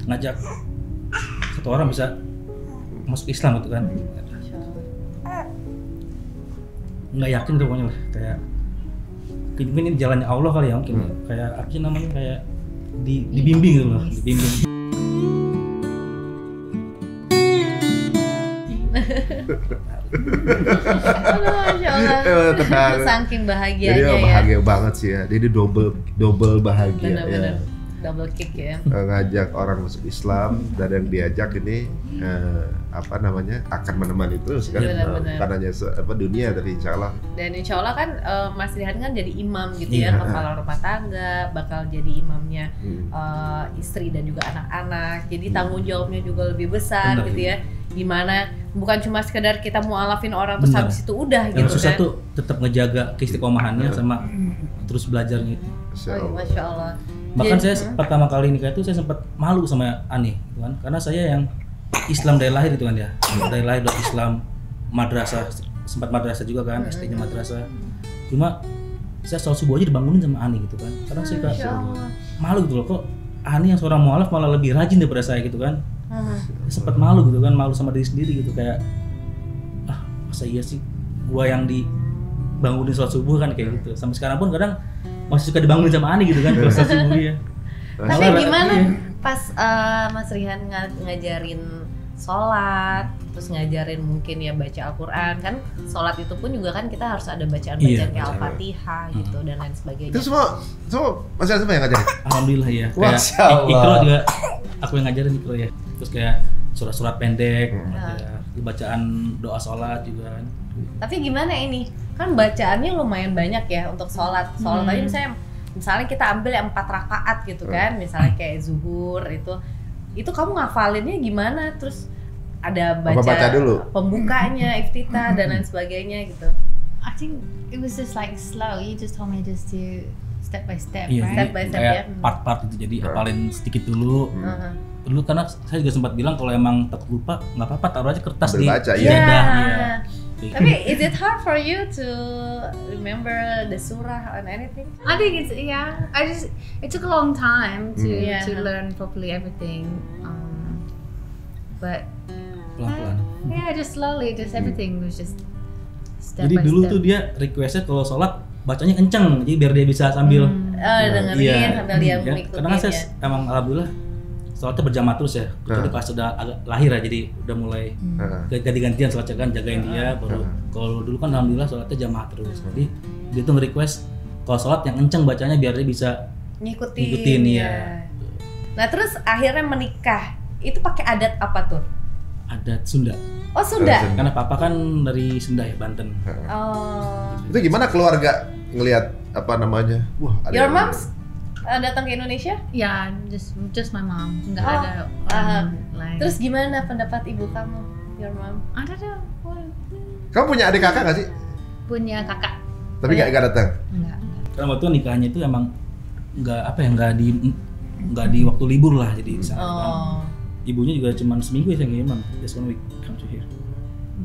Ngajak satu orang bisa masuk Islam gitu kan. Nggak yakin tuh pokoknya lah, kayak mungkin ini jalannya Allah kali ya, mungkin kayak apa sih namanya, kayak dibimbing gitu loh, dibimbing. Masya Allah, saking bahagianya jadi ya. bahagia banget sih ya, jadi double bahagia. Bener-bener double kick ya. Ngajak orang masuk Islam dan yang diajak ini apa namanya akan menemani terus kan, bukan hanya dunia tapi insya Allah. Dan insya Allah kan Mas Rihan kan jadi imam gitu ya, kepala rumah tangga, bakal jadi imamnya istri dan juga anak-anak, jadi tanggung jawabnya juga lebih besar. Bener, gitu ya. Gimana bukan cuma sekedar kita mualafin orang terus habis itu udah yang gitu susah kan. Tuh tetap ngejaga keistiqomahannya sama terus belajarnya itu. Masya Allah. Bahkan saya pertama kali nikah itu saya sempat malu sama Ani, gitu kan? Karena saya yang Islam dari lahir itu kan ya, dari lahir udah Islam, madrasah, sempat madrasah juga kan, SD-nya madrasah. Cuma saya sholat subuh aja dibangunin sama Ani gitu kan, karena saya malu gitu loh, kok Ani yang seorang mualaf malah lebih rajin daripada saya gitu kan. Sempat malu gitu kan, malu sama diri sendiri gitu, kayak masa iya sih gua yang dibangunin sholat subuh kan kayak gitu. Sampai sekarang pun kadang masih suka dibangunin sama Ani gitu kan kalau sholat subuh ya. Tapi gimana pas Mas Rihan ngajarin sholat, terus ngajarin mungkin ya baca Al-Quran kan, sholat itu pun juga kan kita harus ada bacaan-bacaan kayak Al-Fatihah gitu dan lain sebagainya. Itu semua Mas Rihan yang ngajarin? Alhamdulillah ya. Masya Allah. Iqra juga aku yang ngajarin Iqra ya. Terus kayak surat-surat pendek, bacaan doa sholat juga kan. Tapi gimana ini? Kan bacaannya lumayan banyak ya untuk sholat. Sholat tadi misalnya kita ambil yang 4 rakaat gitu kan, misalnya kayak zuhur itu kamu ngafalinnya gimana? Terus ada baca dulu pembukanya, iftitah dan lain sebagainya gitu. I think it was just like slow. You just told me just to step by step, iya, right? Step by step kayak ya. part-part gitu, jadi hafalin sedikit dulu. Dulu karena saya juga sempat bilang kalau emang takut lupa nggak apa-apa, taruh aja kertas di baca, sejadah. Tapi is it hard for you to remember the surah or anything? I think it's it took a long time to learn properly everything, but pelan-pelan. Yeah, just slowly, just everything was just step Jadi by dulu step. tuh dia requestnya kalau sholat bacanya kenceng, jadi biar dia bisa sambil dengerin sambil dia mengikuti. Karena kan saya emang alhamdulillah sholatnya berjamaah terus ya. Kecuali pas sudah agak lahir ya, jadi udah mulai ganti-gantian sholatnya kan, jagain dia. Baru kalau dulu kan alhamdulillah sholatnya jamaah terus. Jadi dia tuh nge-request kalau sholat yang kenceng bacanya biar dia bisa ngikutin ya. Nah terus akhirnya menikah, itu pakai adat apa tuh? Adat Sunda. Oh Sunda? Karena papa kan dari Sunda ya, Banten. Oh. Itu gimana keluarga ngelihat apa namanya? Wah, ada Your moms datang ke Indonesia? Yeah, just my mom. Nggak ada orang lain. Terus gimana pendapat ibu kamu, your mom? I don't know. Kamu punya adik kakak nggak sih? Punya kakak. Tapi nggak datang. Enggak. Karena waktu nikahnya itu emang nggak di waktu libur lah, jadi di sana kan. Ibunya juga cuma seminggu ya, saya ngirim, just 1 week come to here.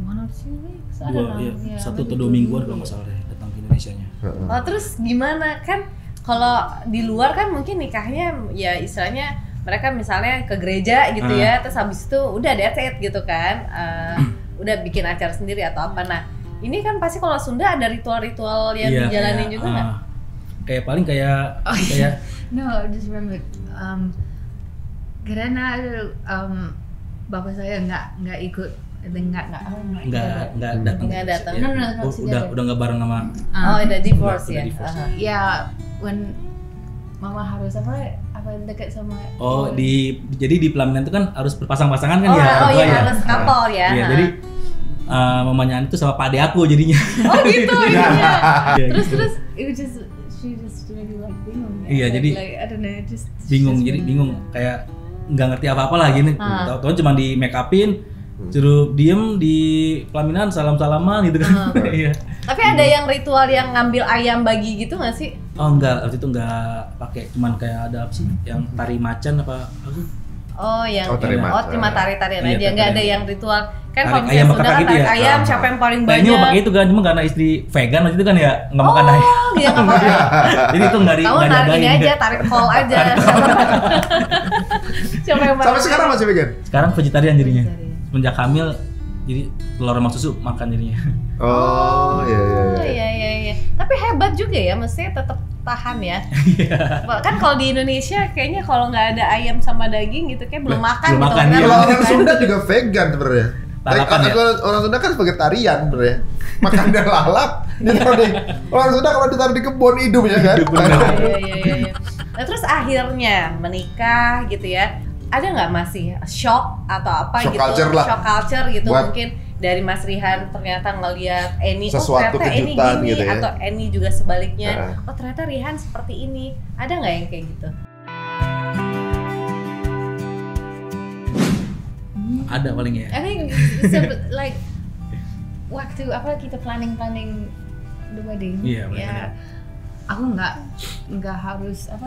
1 or 2 weeks? I don't know. Yeah, 1 atau 2 mingguan kalau nggak salah ya, datang ke Indonesianya. Oh terus gimana kan? Kalau di luar kan mungkin nikahnya ya istilahnya mereka misalnya ke gereja gitu ya, terus habis itu udah that's it gitu kan, udah bikin acara sendiri atau apa. Nah ini kan pasti kalau Sunda ada ritual-ritual yang dijalanin juga nggak? Kayak paling kayak No, I just remember karena bapak saya nggak ikut, nggak datang. No, udah nggak bareng sama. Udah divorce ya. Ya, when mama harus apa dekat sama. Jadi di pelaminan itu kan harus berpasang-pasangan kan ya. Harus couple ya. Iya, jadi mamanya Ani tuh sama Pak Ade aku jadinya. Oh gitu Iya. Terus she just really like bingung. Iya, jadi I don't know, just bingung, jadi bingung kayak nggak ngerti apa-apa lah gini. Tahu-tahu cuma di make upin, suruh diem di pelaminan salam-salaman gitu kan. Iya. Tapi ada yang ritual yang ngambil ayam bagi gitu nggak sih? Oh enggak, waktu itu enggak pakai, cuman kayak ada apa sih yang tari macan apa sih? Oh yang terima tarian Iya, aja, nggak ada tarian. yang ritual kan. Tarik Kalau ayam misalnya bakar sudah kan gitu tarik ya? ayam, siapa yang paling Nah, ini mau banyak? pakai itu kan, cuma karena istri vegan waktu itu kan ya nggak makan ayam. Oh iya nggak apa-apa. Jadi itu nggak Kamu tarik ini diadain. aja, tarik kol aja. Siapa yang Sampai sekarang masih vegan? Sekarang vegetarian jadinya. Vegetarian. Semenjak hamil jadi telur sama susu makan jadinya. Oh, iya. Iya. Tapi hebat juga ya, mestinya tetap tahan ya. Kan kalau di Indonesia kayaknya kalau nggak ada ayam sama daging gitu kayak belum makan belum gitu makan, kan. iya. Kalau orang Sunda juga vegan sebenarnya. Lalapan ya? Orang Sunda kan vegetarian sebenarnya. Makan dan lalap. Orang Sunda kalau ditaruh di kebun hidupnya kan. Iya. Nah terus akhirnya menikah gitu ya. Ada nggak masih shock atau apa Shock gitu? culture lah. Shock culture gitu Buat mungkin dari Mas Rihan ternyata ngelihat Eni, Sesuatu ternyata Eni kejutan gini gitu ya. atau Eni juga sebaliknya. Oh ternyata Rihan seperti ini. Ada nggak yang kayak gitu? Ada paling ya. I think so, like waktu apa kita planning the wedding. Iya, Ya, aku nggak harus apa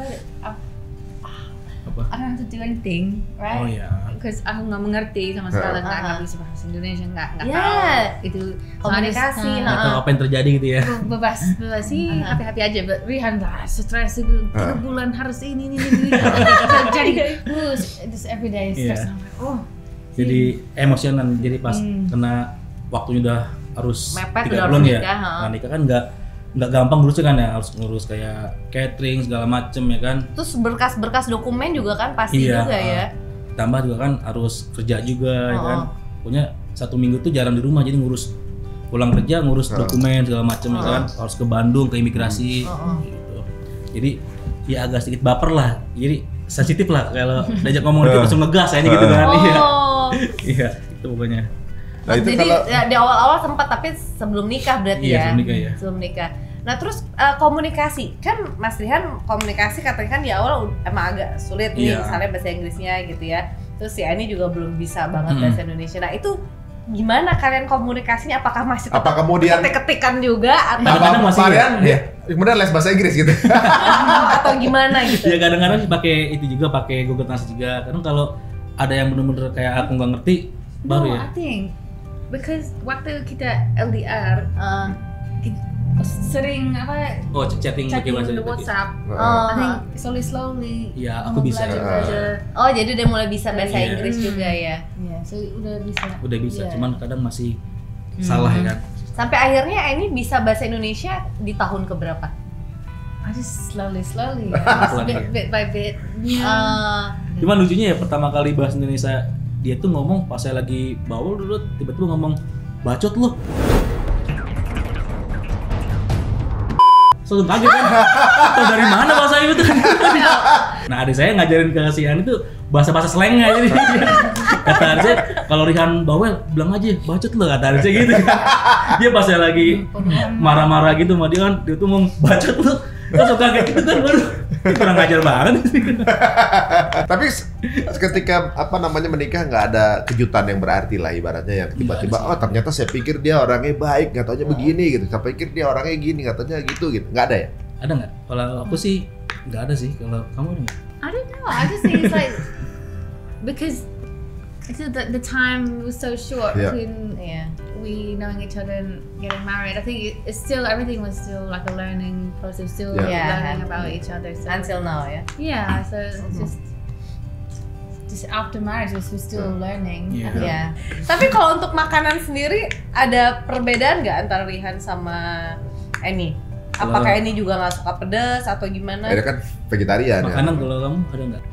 I don't have to do anything, right? Oh iya. Because aku nggak mengerti sama sekali, nggak bisa bahasa Indonesia, nggak Ya. tahu itu Komunikasi, So, Nggak tahu apa yang terjadi gitu ya. bebas sih, happy aja. But Rihan stres itu 3 bulan harus ini. Jadi just every day stress. Iya. Oh. Jadi emosional, jadi pas kena waktunya udah harus Mepet, 3 udah bulan harus ya. nikah, Nah, nikah kan nggak gampang ngurusnya kan ya, harus ngurus kayak catering segala macem ya kan. Terus berkas-berkas dokumen juga kan pasti juga ya. Tambah juga kan harus kerja juga ya kan. Pokoknya 1 minggu tuh jarang di rumah, jadi ngurus pulang kerja, ngurus dokumen segala macem ya kan. Harus ke Bandung ke imigrasi gitu. Jadi ya agak sedikit baper lah. Jadi sensitif lah kalau diajak ngomong dikit langsung ngegas aja gitu kan. Iya, itu pokoknya. Nah, itu Jadi kalau ya, di awal-awal sempat, tapi sebelum nikah berarti Iya, ya. sebelum nikah ya. Sebelum nikah. Nah terus komunikasi, kan Mas Rihan komunikasi katanya kan di awal emang agak sulit nih, Iya. misalnya bahasa Inggrisnya gitu ya. Terus si Ani juga belum bisa banget bahasa Indonesia. Nah itu gimana kalian komunikasinya? Apakah masih tetap apa kemudian ketik-ketikan juga atau Kadang-kadang masih varian ya. kemudian les bahasa Inggris gitu. atau gimana gitu? Ya kadang-kadang sih pakai itu juga, pakai Google Translate juga. Kadang kalau ada yang bener-bener kayak aku nggak ngerti, baru ya. I think because waktu kita LDR sering apa Oh, chatting pakai chatting bahasa the Inggris. WhatsApp. Oh, I think slowly. Iya, aku bisa. belajar. oh jadi udah mulai bisa bahasa Iya. Inggris juga ya. Iya, so udah bisa. Udah bisa, Iya. cuman kadang masih salah ya kan. Sampai akhirnya Ani bisa bahasa Indonesia di tahun keberapa? I just slowly ya. Pelan-pelan. bit by bit. Cuman lucunya ya, pertama kali bahasa Indonesia dia tuh ngomong pas saya lagi baul dulu, tiba-tiba ngomong bacot lu. So kaget kan, tau dari mana bahasa itu? Nah adik saya ngajarin ke si Ani tuh bahasa-bahasa slangnya, jadi kata adik saya kalau Rihan bawel bilang aja bacot lu, kata adik saya gitu. Dia pas saya lagi marah-marah gitu sama dia kan, dia tuh ngomong bacot lu, terus kaget gitu kan, baru kurang ngajar banget. Tapi ketika menikah nggak ada kejutan yang berarti lah ibaratnya, yang tiba-tiba oh ternyata saya pikir dia orangnya baik, nggak taunya begini gitu. Saya pikir dia orangnya gini, katanya gitu. Nggak ada ya? Ada nggak? Kalau aku sih nggak ada sih. Kalau kamu ada nggak? I don't know. I just think it's like because the time was so short Yeah. between we knowing each other and getting married. I think it's still everything was still like a learning process, still Yeah. learning about each other. So Until now ya. yeah, so it's just after marriage we're still learning. Iya. Ya. Tapi kalau untuk makanan sendiri ada perbedaan nggak antara Rihan sama Eni? Apakah Eni juga nggak suka pedas atau gimana? Dia kan vegetarian ya. Makanan kalau kamu ada nggak?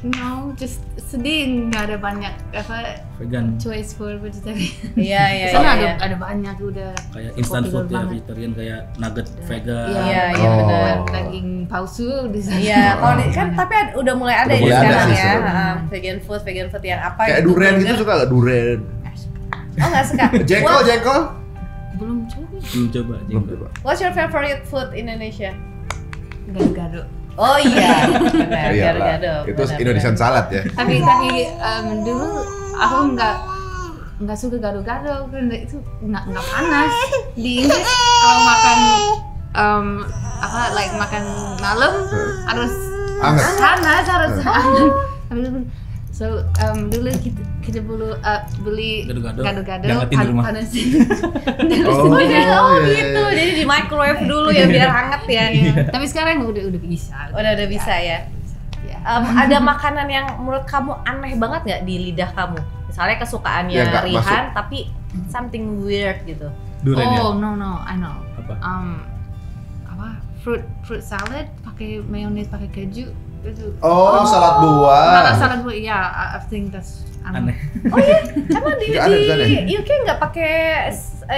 No, just sedih nggak ada banyak apa Vegan. choice for vegetarian. Iya. Sana ada banyak udah Kayak instant popular food ya, banget. vegetarian kayak nugget vegan. Iya, Oh. benar. Daging palsu di sana. Iya, kalau kan tapi udah mulai ada Udah ya mulai ada sekarang sih ya. sebenarnya. Vegan food yang apa Kayak gitu, durian gitu burger. suka nggak durian? Oh nggak suka. Jengkol. Belum coba. What's your favorite food Indonesia? Gado-gado. Oh iya, benar. Iyalah, Gado-gado. itu Indonesian salad ya. Tapi dulu aku nggak suka gado-gado karena itu nggak panas. Di Inggris kalau makan makan malam harus panas, harus hangat. So dulu kita beli gado-gado panas. Oh gitu. Jadi di microwave dulu ya biar hangat ya. Tapi sekarang udah bisa. Udah bisa ya. Ada makanan yang menurut kamu aneh banget nggak di lidah kamu? Misalnya kesukaannya Rihan tapi something weird gitu. Durian ya? No, I know. Apa? Fruit salad pakai mayones pakai keju. Salad buah. Salad buah, ya, I think that's Aneh. Oh iya, emang di sana. UK nggak pakai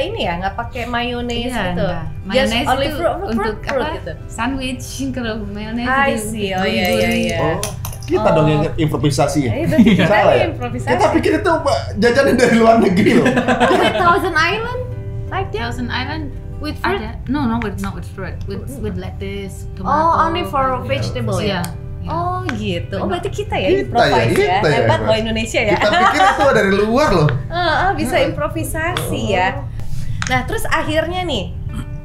ini ya, nggak pakai mayones gitu. Mayones Just only itu fruit apa? gitu. Sandwich kalau mayones I itu see, oh iya. Oh, kita dong yang improvisasi ya. Itu kita Salah ya? improvisasi. Kita pikir itu jajanan dari luar negeri loh. With Thousand Island, like that. Thousand Island With fruit? Not with fruit. With lettuce, tomato. Oh, only for vegetable ya? Yeah. Oh gitu. Oh berarti kita ya Kita improvise ya. ya. Hebat loh Indonesia ya. Kita pikir itu dari luar loh. Bisa improvisasi ya. Nah terus akhirnya nih,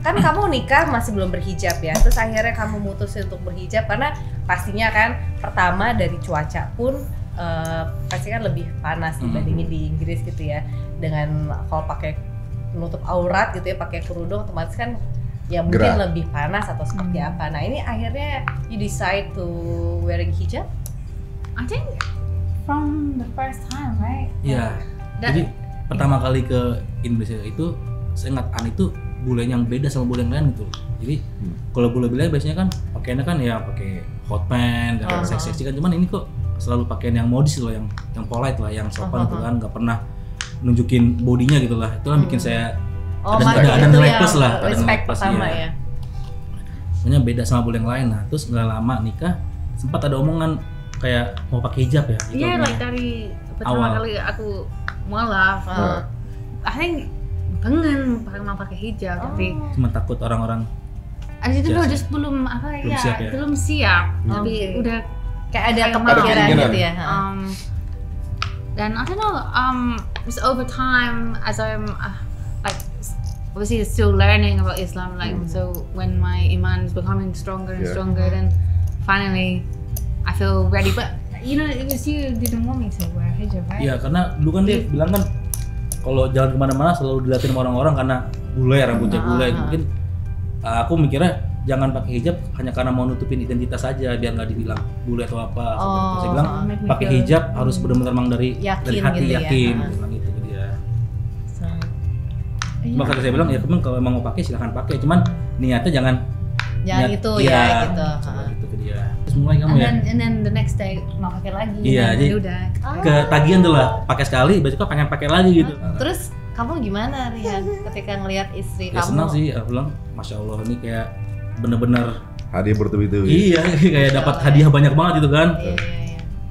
kan kamu nikah masih belum berhijab ya. Terus akhirnya kamu mutusin untuk berhijab karena pastinya kan pertama dari cuaca pun pasti kan lebih panas dibandingin di Inggris gitu ya. Dengan kalau pakai menutup aurat gitu ya, pakai kerudung otomatis kan ya mungkin lebih panas atau seperti apa. Nah ini akhirnya you decide to wearing hijab? I think from the first time, right? Iya. Jadi pertama kali ke Indonesia itu saya ingat Ani itu bule yang beda sama bule yang lain gitu. Jadi kalau bule-bule biasanya kan pakaiannya kan ya pakai hot pants dan seksi kan, cuman ini kok selalu pakaian yang modis loh, yang polite lah, yang sopan gitu kan, nggak pernah nunjukin bodinya gitu lah. Itu kan bikin saya ada nilai plus lah, ada nilai plus ya. Makanya beda sama bule yang lain. Nah terus nggak lama nikah sempat ada omongan kayak mau pakai hijab ya. Iya, like dari pertama kali aku mualaf, I think pengen mau pakai hijab tapi cuma takut orang-orang. Itu just belum siap. Tapi udah kayak ada kepikiran gitu ya. Dan I don't know, just over time as I'm obviously still learning about Islam, like so when my iman is becoming stronger and stronger, then finally I feel ready. But you know, it was you didn't want me to wear hijab, right? Iya, karena dulu kan dia bilang kan kalau jalan kemana-mana selalu dilihatin sama orang-orang karena bule, rambutnya bule. Mungkin aku mikirnya jangan pakai hijab hanya karena mau nutupin identitas saja biar nggak dibilang bule atau apa. Saya bilang pakai hijab harus benar-benar memang dari hati gitu yakin, bilang gitu ke dia. Cuma kata saya bilang ya teman kalau emang mau pakai silahkan pakai, cuman niatnya jangan itu ya gitu. Gitu ke dia. Terus mulai kamu ya. And then the next day mau pakai lagi. Iya, jadi udah. Ketagihan tuh lah, pakai sekali, besok pengen pakai lagi gitu. Terus kamu gimana Rihan ketika ngelihat istri kamu? Senang sih, aku bilang masya Allah ini kayak bener-bener hadiah bertubi-tubi. Iya, kayak dapat hadiah banyak banget gitu kan. Iya.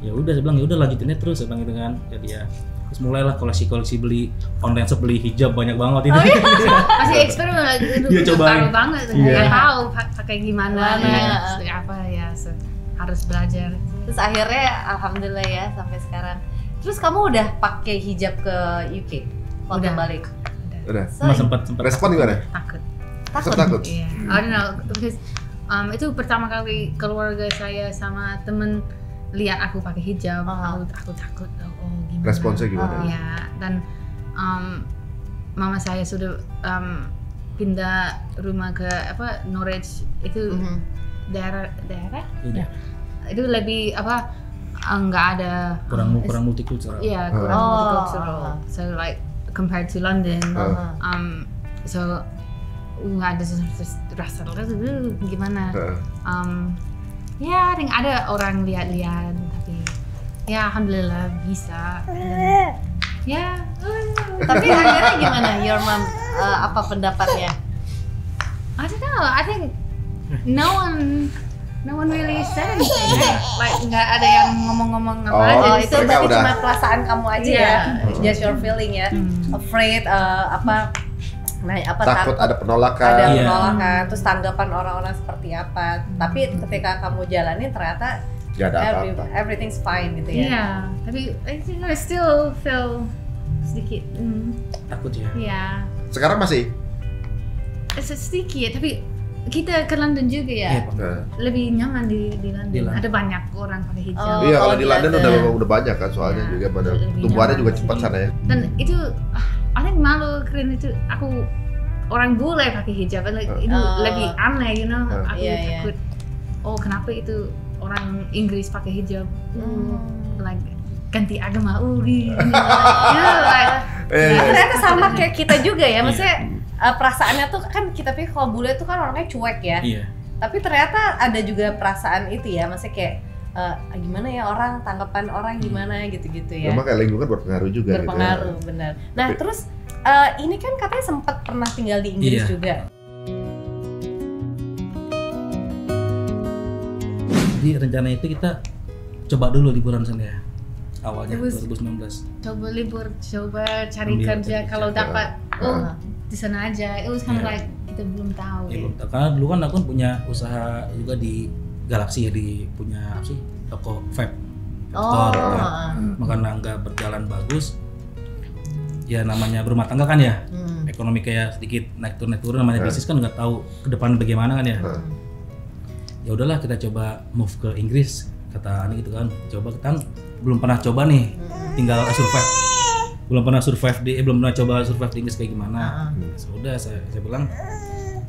Ya udah saya bilang ya udah lanjutinnya terus saya bilang gitu kan. Jadi ya terus mulailah koleksi beli online shop, beli hijab banyak banget ini. Masih eksperimen itu baru banget. Nggak tahu pakai gimana apa ya, harus belajar. Terus akhirnya alhamdulillah ya sampai sekarang. Terus kamu udah pakai hijab ke UK waktu balik? Udah. Sempat Respon gimana? Takut. Iya. I don't know because itu pertama kali keluarga saya sama temen lihat aku pakai hijab, aku takut. Oh gimana? Responsnya gimana? Ya, dan mama saya sudah pindah rumah ke Norwich itu daerah Iya. itu lebih nggak ada kurang multikultural. Iya, kurang multikultural. So like compared to London, so nggak ada rasa gimana. Ya, ada orang lihat-lihat, tapi ya alhamdulillah bisa. Ya. Tapi akhirnya gimana? Your mom apa pendapatnya? I don't know. I think no one no one really said anything. Like nggak ada yang ngomong-ngomong apa aja. Oh, Jadi itu mereka berarti udah- cuma perasaan kamu aja ya, just your feeling ya, afraid takut ada penolakan. ada Iya. penolakan, terus tanggapan orang-orang seperti apa. Tapi ketika kamu jalanin ternyata Gak ada apa-apa. everything's fine gitu ya. Yeah, tapi I think I still feel sedikit. Takut ya. Yeah, Sekarang masih? sedikit. Tapi kita ke London juga ya. Iya, Pak. Nah. Lebih nyaman di London. Di London. Ada banyak orang pakai hijab. Oh. Iya, kalau oh, di London iya, udah iya. udah banyak kan soalnya Iya. juga pada Lebih tumbuhannya nyaman. juga cepat sana ya. Dan itu, I think malu karena itu aku orang bule pakai hijab, like, itu lebih aneh, you know. Aku Iya, iya. takut. Oh, kenapa itu orang Inggris pakai hijab? Like ganti agama, gitu. Like, Nah, ternyata sama kayak kita juga ya, maksudnya perasaannya tuh kan kita pikir kalau bule tuh kan orangnya cuek ya. Iya. Tapi ternyata ada juga perasaan itu ya, maksudnya kayak gimana ya orang, tanggapan orang gimana gitu-gitu ya. Memang kayak lingkungan berpengaruh juga Berpengaruh, gitu ya. benar. Nah, Tapi- terus ini kan katanya sempat pernah tinggal di Inggris Iya. juga. Jadi rencananya itu kita coba dulu liburan sana ya. Awalnya It was- 2019. coba libur, coba cari Ambil kerja, kerja. kalau dapat, di sana aja. It was kind of Iya. like kita belum tahu. Ya, belum tahu. Karena dulu kan aku punya usaha juga di Galaxy ya, di punya apa sih, toko vape store. Nah, makanya nggak berjalan bagus. Ya namanya berumah tangga kan ya, ekonomi kayak sedikit naik turun namanya bisnis kan nggak tahu ke depan bagaimana kan ya. Ya udahlah kita coba move ke Inggris, kata Ani gitu kan. Coba kita kan belum pernah coba nih, tinggal survive. Belum pernah coba survive di Inggris kayak gimana. Sudah saya bilang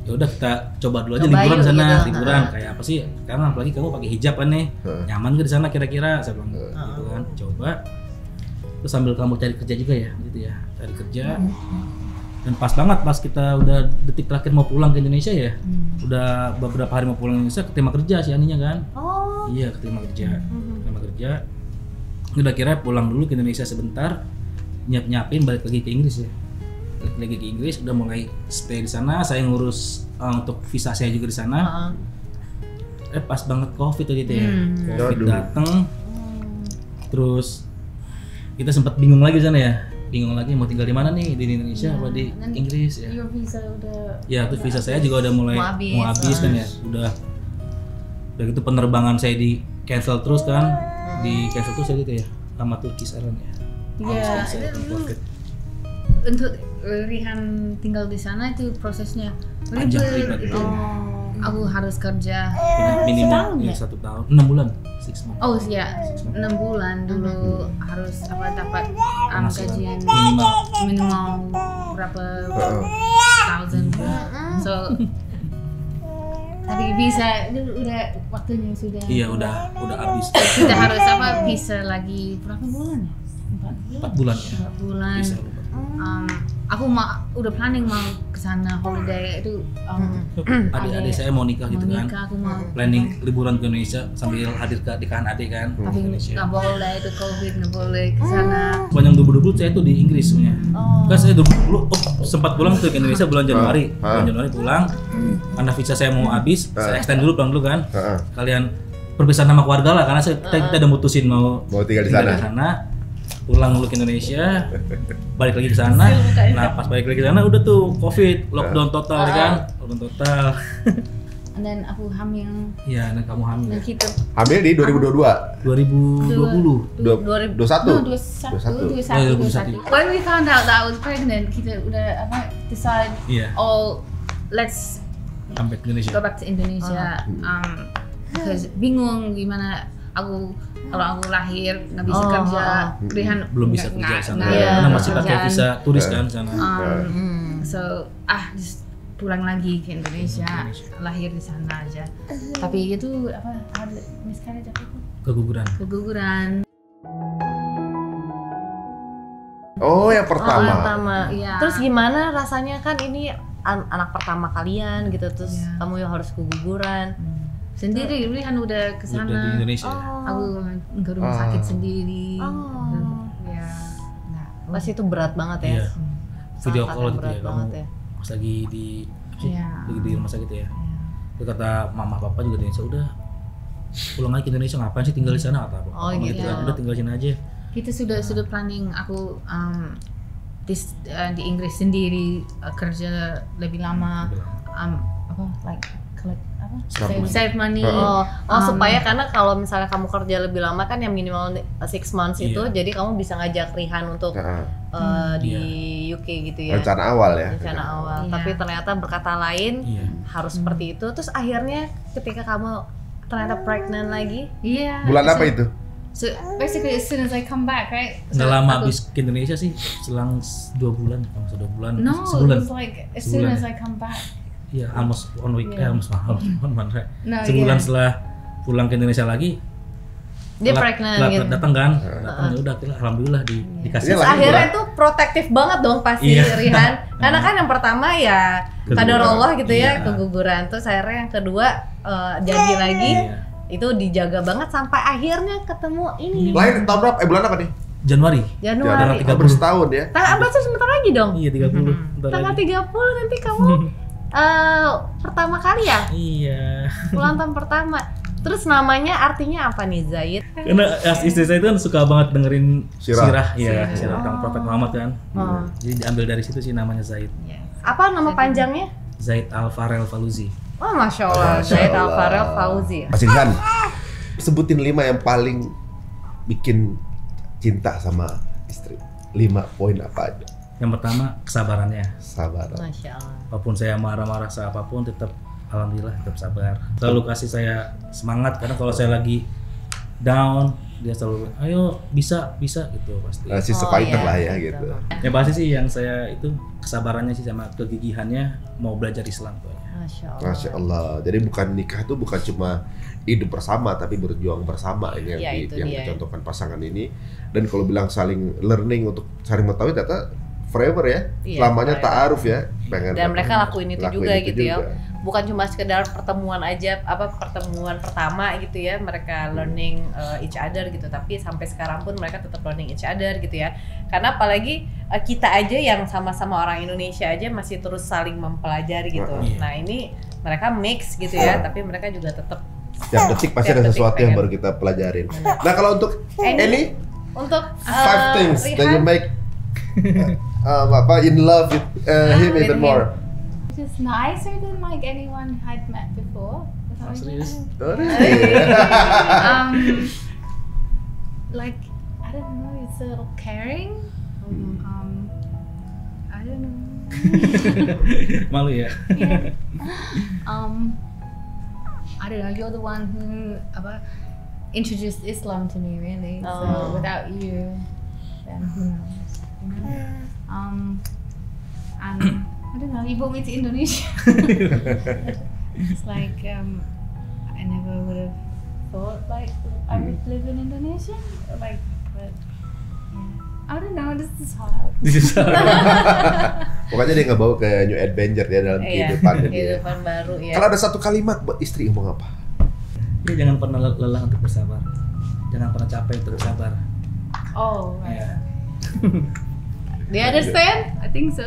ya udah kita coba dulu aja Coba liburan yuk, sana, gitu. liburan kayak apa sih? Karena apalagi kamu pakai hijab kan nih, nyaman gak di sana kira-kira? Saya bilang gitu kan. Coba. Terus sambil kamu cari kerja juga ya, gitu ya, cari kerja. Dan pas banget pas kita udah detik terakhir mau pulang ke Indonesia ya, udah beberapa hari mau pulang ke Indonesia, keterima kerja si Aninya kan. Oh. Iya, keterima kerja. Udah kira pulang dulu ke Indonesia sebentar, nyiapin balik lagi ke Inggris ya. Balik lagi ke Inggris, udah mulai stay di sana. Saya ngurus untuk visa saya juga di sana. Pas banget COVID tuh gitu ya. COVID Aduh. dateng, terus kita sempat bingung lagi di sana ya. Bingung lagi mau tinggal di mana nih, di Indonesia apa di Dan Inggris ya. Your visa udah Ya, terus visa saya juga udah mulai Mau mau habis. habis kan ya. Udah gitu penerbangan saya di cancel terus kan. Di cancel terus ya gitu ya. Sama Turkish Airlines ya. Iya, Saya COVID. untuk Rihan tinggal di sana itu prosesnya Panjang, ribet. ribet. Aku harus kerja Minimal setahun ya ya? 1 tahun, 6 bulan, 6 months. Oh ya, 6 bulan dulu harus dapat gajian minimal berapa thousand. So tapi bisa itu udah waktunya sudah. Iya udah habis. Kita harus visa lagi berapa bulan ya? 4 bulan ya. 4 bulan. Bisa. Aku udah planning mau ke sana holiday itu Adik-adik saya mau nikah gitu kan. nikah, aku mau Planning liburan ke Indonesia sambil hadir ke nikahan adik kan. tapi Indonesia. nggak boleh itu COVID, nggak boleh ke sana. Panjang 2020 saya tuh di Inggris sebenarnya. Kan saya 2020 sempat pulang tuh ke Indonesia bulan Januari. Bulan Januari pulang. Karena visa saya mau habis, saya extend dulu pulang dulu kan. Kalian perpisahan sama keluarga lah karena kita udah mutusin mau tinggal di sana. Pulang dulu ke Indonesia, balik lagi ke sana. Nah, pas balik lagi ke sana udah tuh COVID, lockdown total kan. Lockdown total. Dan aku hamil. Iya, dan kamu hamil. Dan kita Hamil di 2022. 2020. 21. When we found out that I was pregnant, kita udah decide, Iya. oh let's Sampai ke Indonesia. go back to Indonesia. Because bingung gimana kalau aku lahir nggak bisa kerja, Rihan Belum bisa kerja di sana. nggak Karena ada masih pakai kerjaan. visa turis kan di sana. So just pulang lagi ke Indonesia, lahir di sana aja. Tapi itu ada miscarriage apa itu? Keguguran. Oh, yang pertama. Iya. Terus gimana rasanya kan ini anak pertama kalian gitu, terus Iya. kamu yang harus keguguran. Sendiri, Rihan udah ke Udah di sana. Indonesia. Aku ke rumah sakit sendiri. Ya. Pas itu berat banget ya. Iya. Video Sangat call gitu berat ya, banget kamu ya. pas lagi di Iya. lagi di rumah sakit ya. Terus kata mama papa juga di Indonesia udah pulang lagi ke Indonesia, ngapain sih tinggal di sana atau apa? Oh, gitu. Kan, udah tinggal di sini aja. Kita sudah planning aku di Inggris sendiri kerja lebih lama, apa like collect apa save money. Supaya karena kalau misalnya kamu kerja lebih lama kan yang minimal 6 months itu, jadi kamu bisa ngajak Rihan untuk di UK gitu ya. Rencana awal ya. Rencana awal. Tapi ternyata berkata lain harus seperti itu. Terus akhirnya ketika kamu ternyata pregnant lagi. Bulan apa itu? So basically as soon as I come back, right? Nggak lama habis ke Indonesia sih, selang 2 bulan, kalau 2 bulan, No, sebulan. it was like as soon as I come back. Iya, almost 1 week, almost 1 month, right? No, Sebulan setelah pulang ke Indonesia lagi, Dia pregnant gitu. datang kan, datang ya udah, alhamdulillah dikasih. Terus akhirnya itu protektif banget dong pasti Rihan. Karena kan yang pertama ya qadarullah gitu ya, keguguran. Terus akhirnya yang kedua jadi lagi. Itu dijaga banget sampai akhirnya ketemu ini. Lahir tahun berapa? Bulan apa nih? Januari. Januari. Hampir setahun ya. Berarti sebentar lagi dong. Iya, 30. Tanggal 30 nanti kamu pertama kali ya? Iya. Ulang tahun pertama. Terus namanya artinya apa nih, Zaid? Karena istri saya itu kan suka banget dengerin sirah tentang Prophet Muhammad kan. Jadi diambil dari situ sih namanya Zaid. Apa nama panjangnya? Zaid Al-Farel Faluzi. Oh, Masya Allah, Zaid Al-Farel Fauzi. Mas Ilhan, sebutin 5 yang paling bikin cinta sama istri. 5 poin apa aja? Yang pertama, kesabarannya. Sabar. Masya Allah. Apapun saya marah-marah apapun, tetap alhamdulillah tetap sabar. Selalu kasih saya semangat, karena kalau saya lagi down, dia selalu ayo bisa gitu pasti. Si fighter lah ya gitu. Ya pasti sih yang saya itu kesabarannya sih sama kegigihannya mau belajar Islam tuh. Masya Allah. Jadi bukan nikah itu bukan cuma hidup bersama, tapi berjuang bersama ini yang dicontohkan pasangan ini. Dan kalau bilang saling learning untuk saling mengetahui, ternyata forever ya, selamanya ta'aruf ya. Dan mereka lakuin itu juga gitu ya. Bukan cuma sekedar pertemuan aja, pertemuan pertama gitu ya, mereka learning each other gitu, tapi sampai sekarang pun mereka tetap learning each other gitu ya. Karena apalagi kita aja yang sama-sama orang Indonesia aja masih terus saling mempelajari gitu. Nah ini mereka mix gitu ya, tapi mereka juga tetap setiap detik pasti ada sesuatu yang baru kita pelajarin. Nah kalau untuk ini, untuk 5 things that you make in love with him even more. Just nicer than like anyone I'd met before. Serius? Like I don't know, it's a little caring. I don't know. Malu ya? Yeah. I don't know. You're the one who introduced Islam to me, really. So without you, then who knows? You know? And I don't know. You brought me to Indonesia. It's like I never would have thought like I would live in Indonesia. Like, but yeah. I don't know. This is hard. Pokoknya dia ngebawa ke new adventure dia dalam kehidupan dia. Kehidupan baru ya. Kalau ada satu kalimat buat istri ngomong apa? Ya, jangan pernah lelah untuk bersabar. Jangan pernah capek untuk bersabar. Oh, right. Ya. Do you understand? I think so.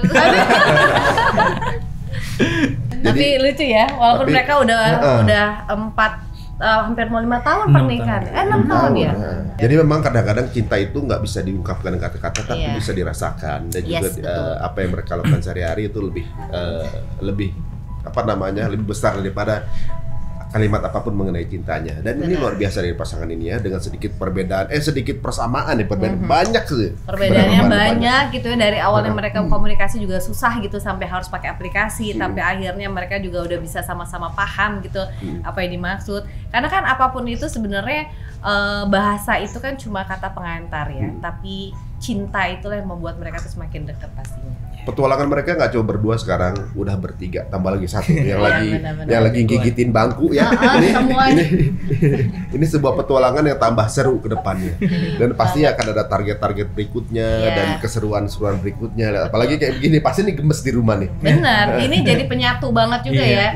Tapi lucu ya, walaupun mereka udah hampir mau 5 tahun pernikahan. 6 tahun ya. Jadi memang kadang-kadang cinta itu nggak bisa diungkapkan dengan kata-kata, tapi bisa dirasakan. Dan juga apa yang mereka lakukan sehari-hari itu lebih lebih besar daripada kalimat apapun mengenai cintanya. Dan ini luar biasa dari pasangan ini ya, dengan sedikit perbedaan, sedikit persamaan ya, perbedaan banyak sih. Perbedaannya banyak gitu ya, dari awalnya mereka komunikasi juga susah gitu sampai harus pakai aplikasi, tapi akhirnya mereka juga udah bisa sama-sama paham gitu apa yang dimaksud. Karena kan apapun itu sebenarnya bahasa itu kan cuma kata pengantar ya, tapi cinta itulah yang membuat mereka tuh semakin dekat pastinya. Petualangan mereka nggak cuma berdua sekarang, udah bertiga, tambah lagi satu yang lagi gigitin bangku ya. Ini sebuah petualangan yang tambah seru ke depannya. Dan pasti akan ada target-target berikutnya dan keseruan-seruan berikutnya. Apalagi kayak begini, pasti nih gemes di rumah nih. Benar, ini jadi penyatu banget juga ya,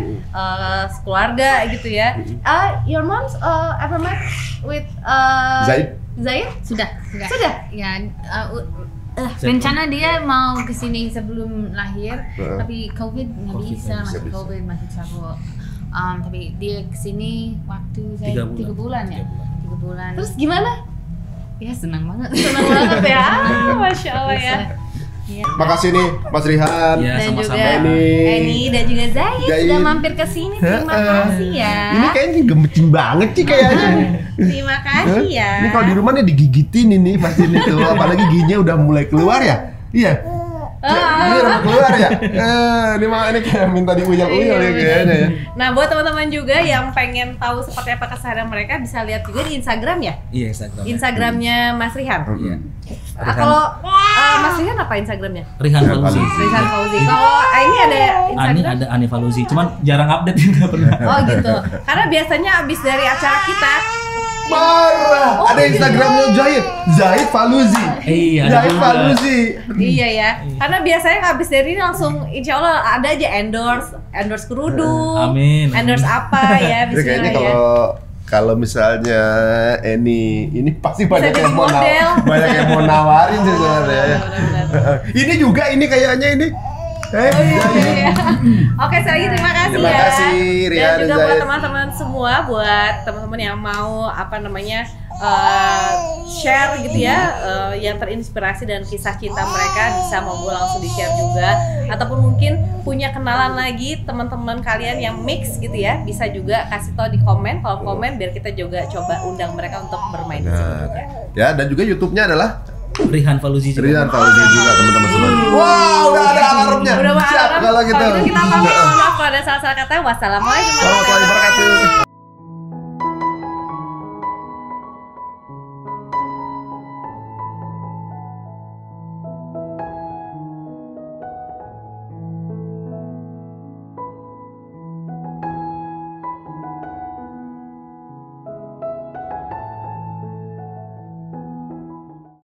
keluarga gitu ya. Your mom's ever met with Zaid? Sudah. Ya, rencana dia mau kesini sebelum lahir, tapi COVID nggak bisa, masih COVID, masih cabut. Tapi dia kesini waktu saya 3 bulan ya. 3 bulan. Terus gimana? Ya senang banget. Senang banget ya. Masya Allah ya. Ya. Makasih nih Mas Rihan. Ya, Dan sama-sama. juga Eni dan juga Zaid Zaid. sudah mampir ke sini. Terima kasih ya. Ini kayaknya gemetin banget sih kayaknya. Terima kasih ya. Ini kalau di rumah nih digigitin ini pasti nih tuh, apalagi giginya udah mulai keluar ya. Iya. Ini udah keluar ya. Ini kayak minta diuyel-uyel ya kayaknya ya. Nah, buat teman-teman juga yang pengen tahu seperti apa keseharian mereka bisa lihat juga di Instagram ya. Iya, Instagram. Instagramnya Mas Rihan. Iya. Kalau Mas Rihan apa Instagramnya? Rihan Faluzi. Rihan Fauzi. Kalau ini ada Ani Instagram? ada Ani Faluzi, cuman jarang update nggak pernah. Oh gitu. Karena biasanya abis dari acara kita Marah. Ada Instagramnya Zaid Faluzi. Iya. Zaid Faluzi. iya ya. Karena biasanya abis dari ini langsung insya Allah ada aja endorse kerudung. Amin. Endorse apa ya? Jadi Bismillah kayaknya ya. kalau misalnya ini pasti banyak jadi yang mau model. banyak yang mau nawarin sih sebenarnya. Benar-benar. Ini juga ini kayaknya ini. Iya. Oke, sekali lagi terima kasih Terima ya. kasih, Rian Dan juga dan buat Zaid. teman-teman semua, buat teman-teman yang mau share gitu ya, yang terinspirasi dan kisah cinta mereka bisa mau langsung di-share juga, ataupun mungkin punya kenalan lagi teman-teman kalian yang mix gitu ya, bisa juga kasih tahu di kolom komen biar kita juga coba undang mereka untuk bermain di sini juga. Ya, dan juga YouTube-nya adalah Rihan Faluzi juga. Rian Faluzi juga teman-teman semua. Wow, udah ada alarmnya. Udah Siap kalau gitu. kita pamit, maaf kalau ada salah-salah kata. Wassalamualaikum warahmatullahi Warahmatullahi wabarakatuh.